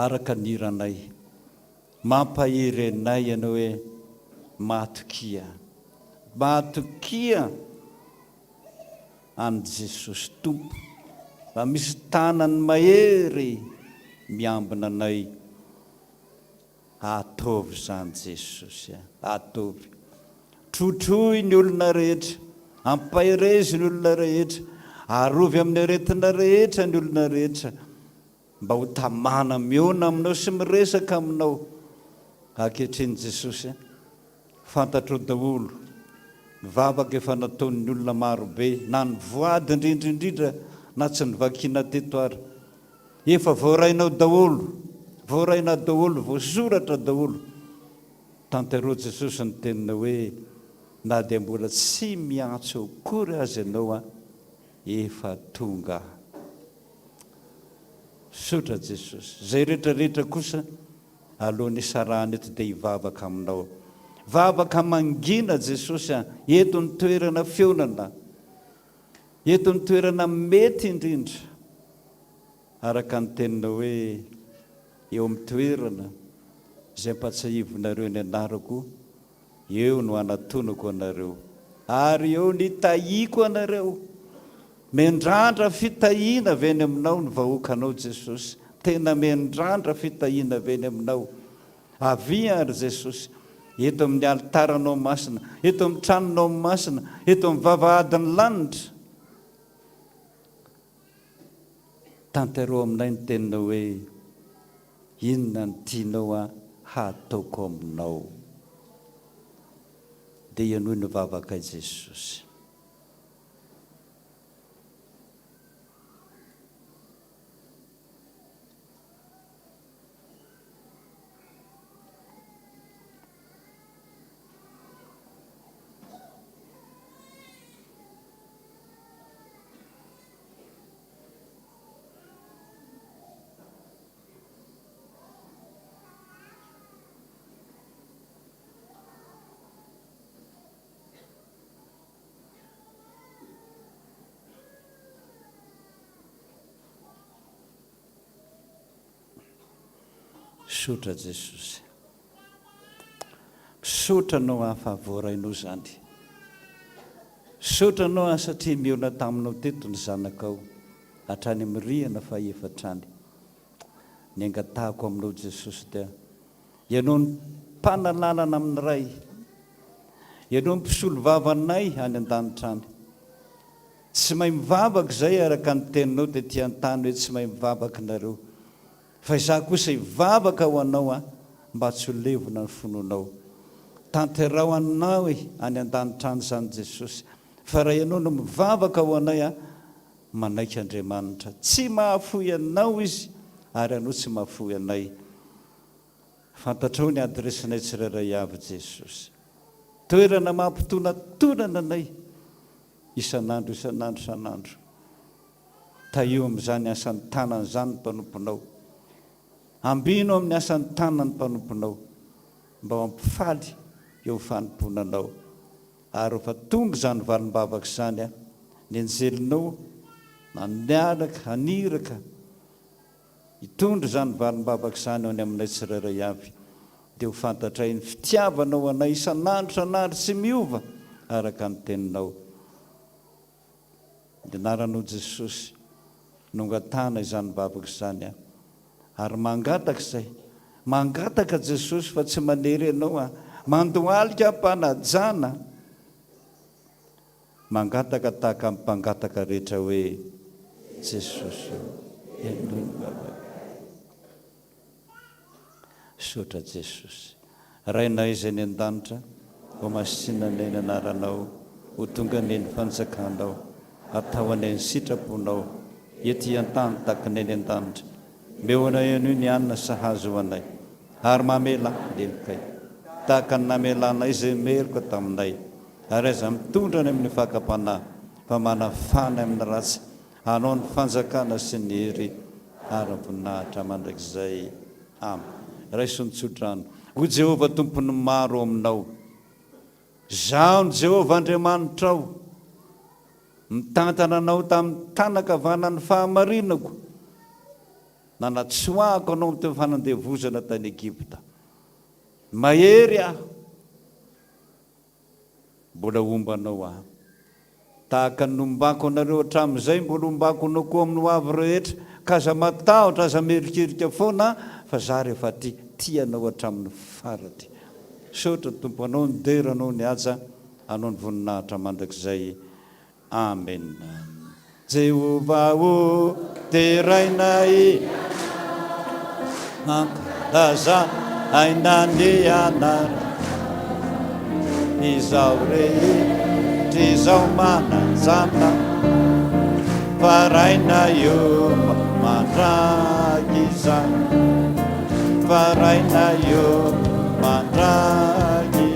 araka ny iranay mampahery anay ianao hoe matokia any Jesosy tompo fa misy tanany mahery miambina anay ataovy zany Jesosy ataovy trotroy ny olona rehetra ampahirezy ny olona rehetra arovy amin'ny aretina rehetra ny olona rehetra mba ho tamana miona aminao sy miresaka aminao ankehitriny Jesosy fantatro daholo mivavaka efa nataon'ny olona marobe na ny voady indrindrindrindra na tsy nivakiana teto ary efa voarainao daholo voasoratra daholo tanterao Jesosy ny tenina hoe na dia mbola tsy miantso akory azy ianao a efa tonga sotra Jesosy zay rehetrarehetra kosa alohan'ny isarahana eto dia hivavaka aminao vavaka mangina Jesosy eto ny toerana feonana eto ny toerana mety indrindra araka ny tenina hoe eo amin'ny toerana izay mpatsahivonareo ny anarako eo no anatonako anareo ary eo ny tahiako anareo mendrandra fitahiana avy any aminao ny vahoakanao Jesosy tena mendrandra fitahiana avy any aminao avy ary Jesosy eto amin'ny altaranao masina eto amin'ny tranonao masina eto amin'ny vavahadiny lanitra tanterao aminay ny tenina hoe inona ny tianao hataoko aminao dia ianoy ny vavaka Jesosy misotra jesosy, misotra anao ahafahavoarainao zany, misotra anao satria miona taminao teto ny zanakao hatrany mirihana fa efatrany. Ny angatahako aminao Jesosy dia ianao ny mpanalalana amin'ny ray, ianao ny mpisolo vavanay any an-danitrany. Tsy mahay mivavaka izay araka ny teninao dia ty an-tany hoe tsy mahay mivavaka nareo, fa izaho kosa hivavaka ho anao mba tsy ho levona ny fononao. Tanterao anao any an-danitrany izany Jesosy, fa raha ianao no mivavaka ho anay manaiky Andriamanitra, tsy mahafoy anao izy ary anao tsy mahafoy anay. Fantatrao ny adresinay tsirairay avy Jesosy, toerana mampitonantonana anay isan'andro isan'andro. Taio amin'izany asan'ny tanany izany ny mpanomponao, ambino amin'ny asan'ny tanany mpanomponao mba mampifaly eo fanomponanao. Ary fa tonga izany valim-bavaka izany ny anjelinao miaraka aniraka hitondra izany valim-bavaka izany ao any aminay tsirairay avy, dia ho fantatray ny fitiavanao anay isan'andro tsy miova araka ny teninao. Dia naranao Jesosy nongatana izany vavaka izany ary mangataka izay, mangataka Jesosy fa tsy manery ianao mandohalika mpanajana, mangataka tahaka amin'ny mpangataka rehetra hoe Jesosy sotra Jesosy rainay izay ny an-danitra ho masinanay ny anaranao, ho tonga ny fanjakanao, atao anay ny sitraponao ety an-tany takanay ny an-danitra. Meonay anio ny anina sahazo ho anay ary mamela lemokay tahaka ny namelanay izay meloka taminay, ary aiza mitondra any amin'ny fakapanahy fa manafana amin'ny ratsy, anao ny fanjakana sy ny hery ary voninahitra mandrakizay. Amen. Raisonitsodrano. Ho Jehovah tompony maro aminao, zaho ny Jehovah Andriamanitrao, mitantana anao tamin'ny tanakavanan'ny fahamarinako, nanatsoahako anao teo fanandevozana tany Egipta. Mahery aho, mbola ombanao aho, tahaka ny nombako anareo hatramin'izay mbola ombako anao koa amin'ny ho avy rehetra, ka aza matahotra aza merikirika foana fa za rehefa tianao hatramin'ny farany. Sotra tompo, anao ny dera, anao ny aja, anao ny voninahitra mandrakizay. Amen. Jehovah o terainay mankalaza ainany anara, izao rehetra izao mananjana, faraina io mandraky izany, faraina io mandraky.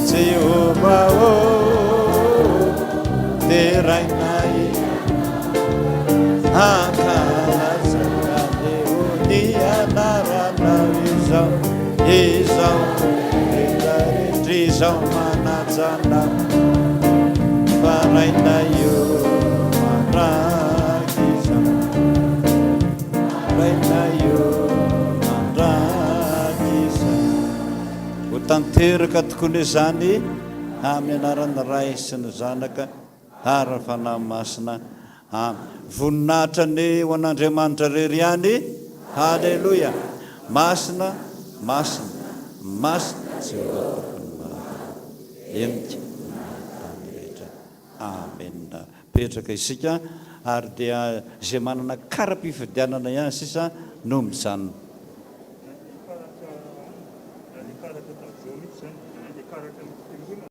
Jehovah o terainay ankalaza ny anarana, izao rehetra izao mananjana, faraina io mandraky izany, faraina io mandraky izany. Ho tanteraka tokony izany amin'ny anaran'ny Ray sy ny Zanaka ary ny fanahy masina. Voninahitra ny ho an'Andriamanitra rery ihany. Halleluia. Masina, masina, masina Jehovah tompony maro, emika tany rehetra. Amen. Petraka isika ary dia izay manana kara-pifidianana ihany sisa no mijanona. Karaka tamin'izao mihitsy zany, dia karaka ny fiangonana.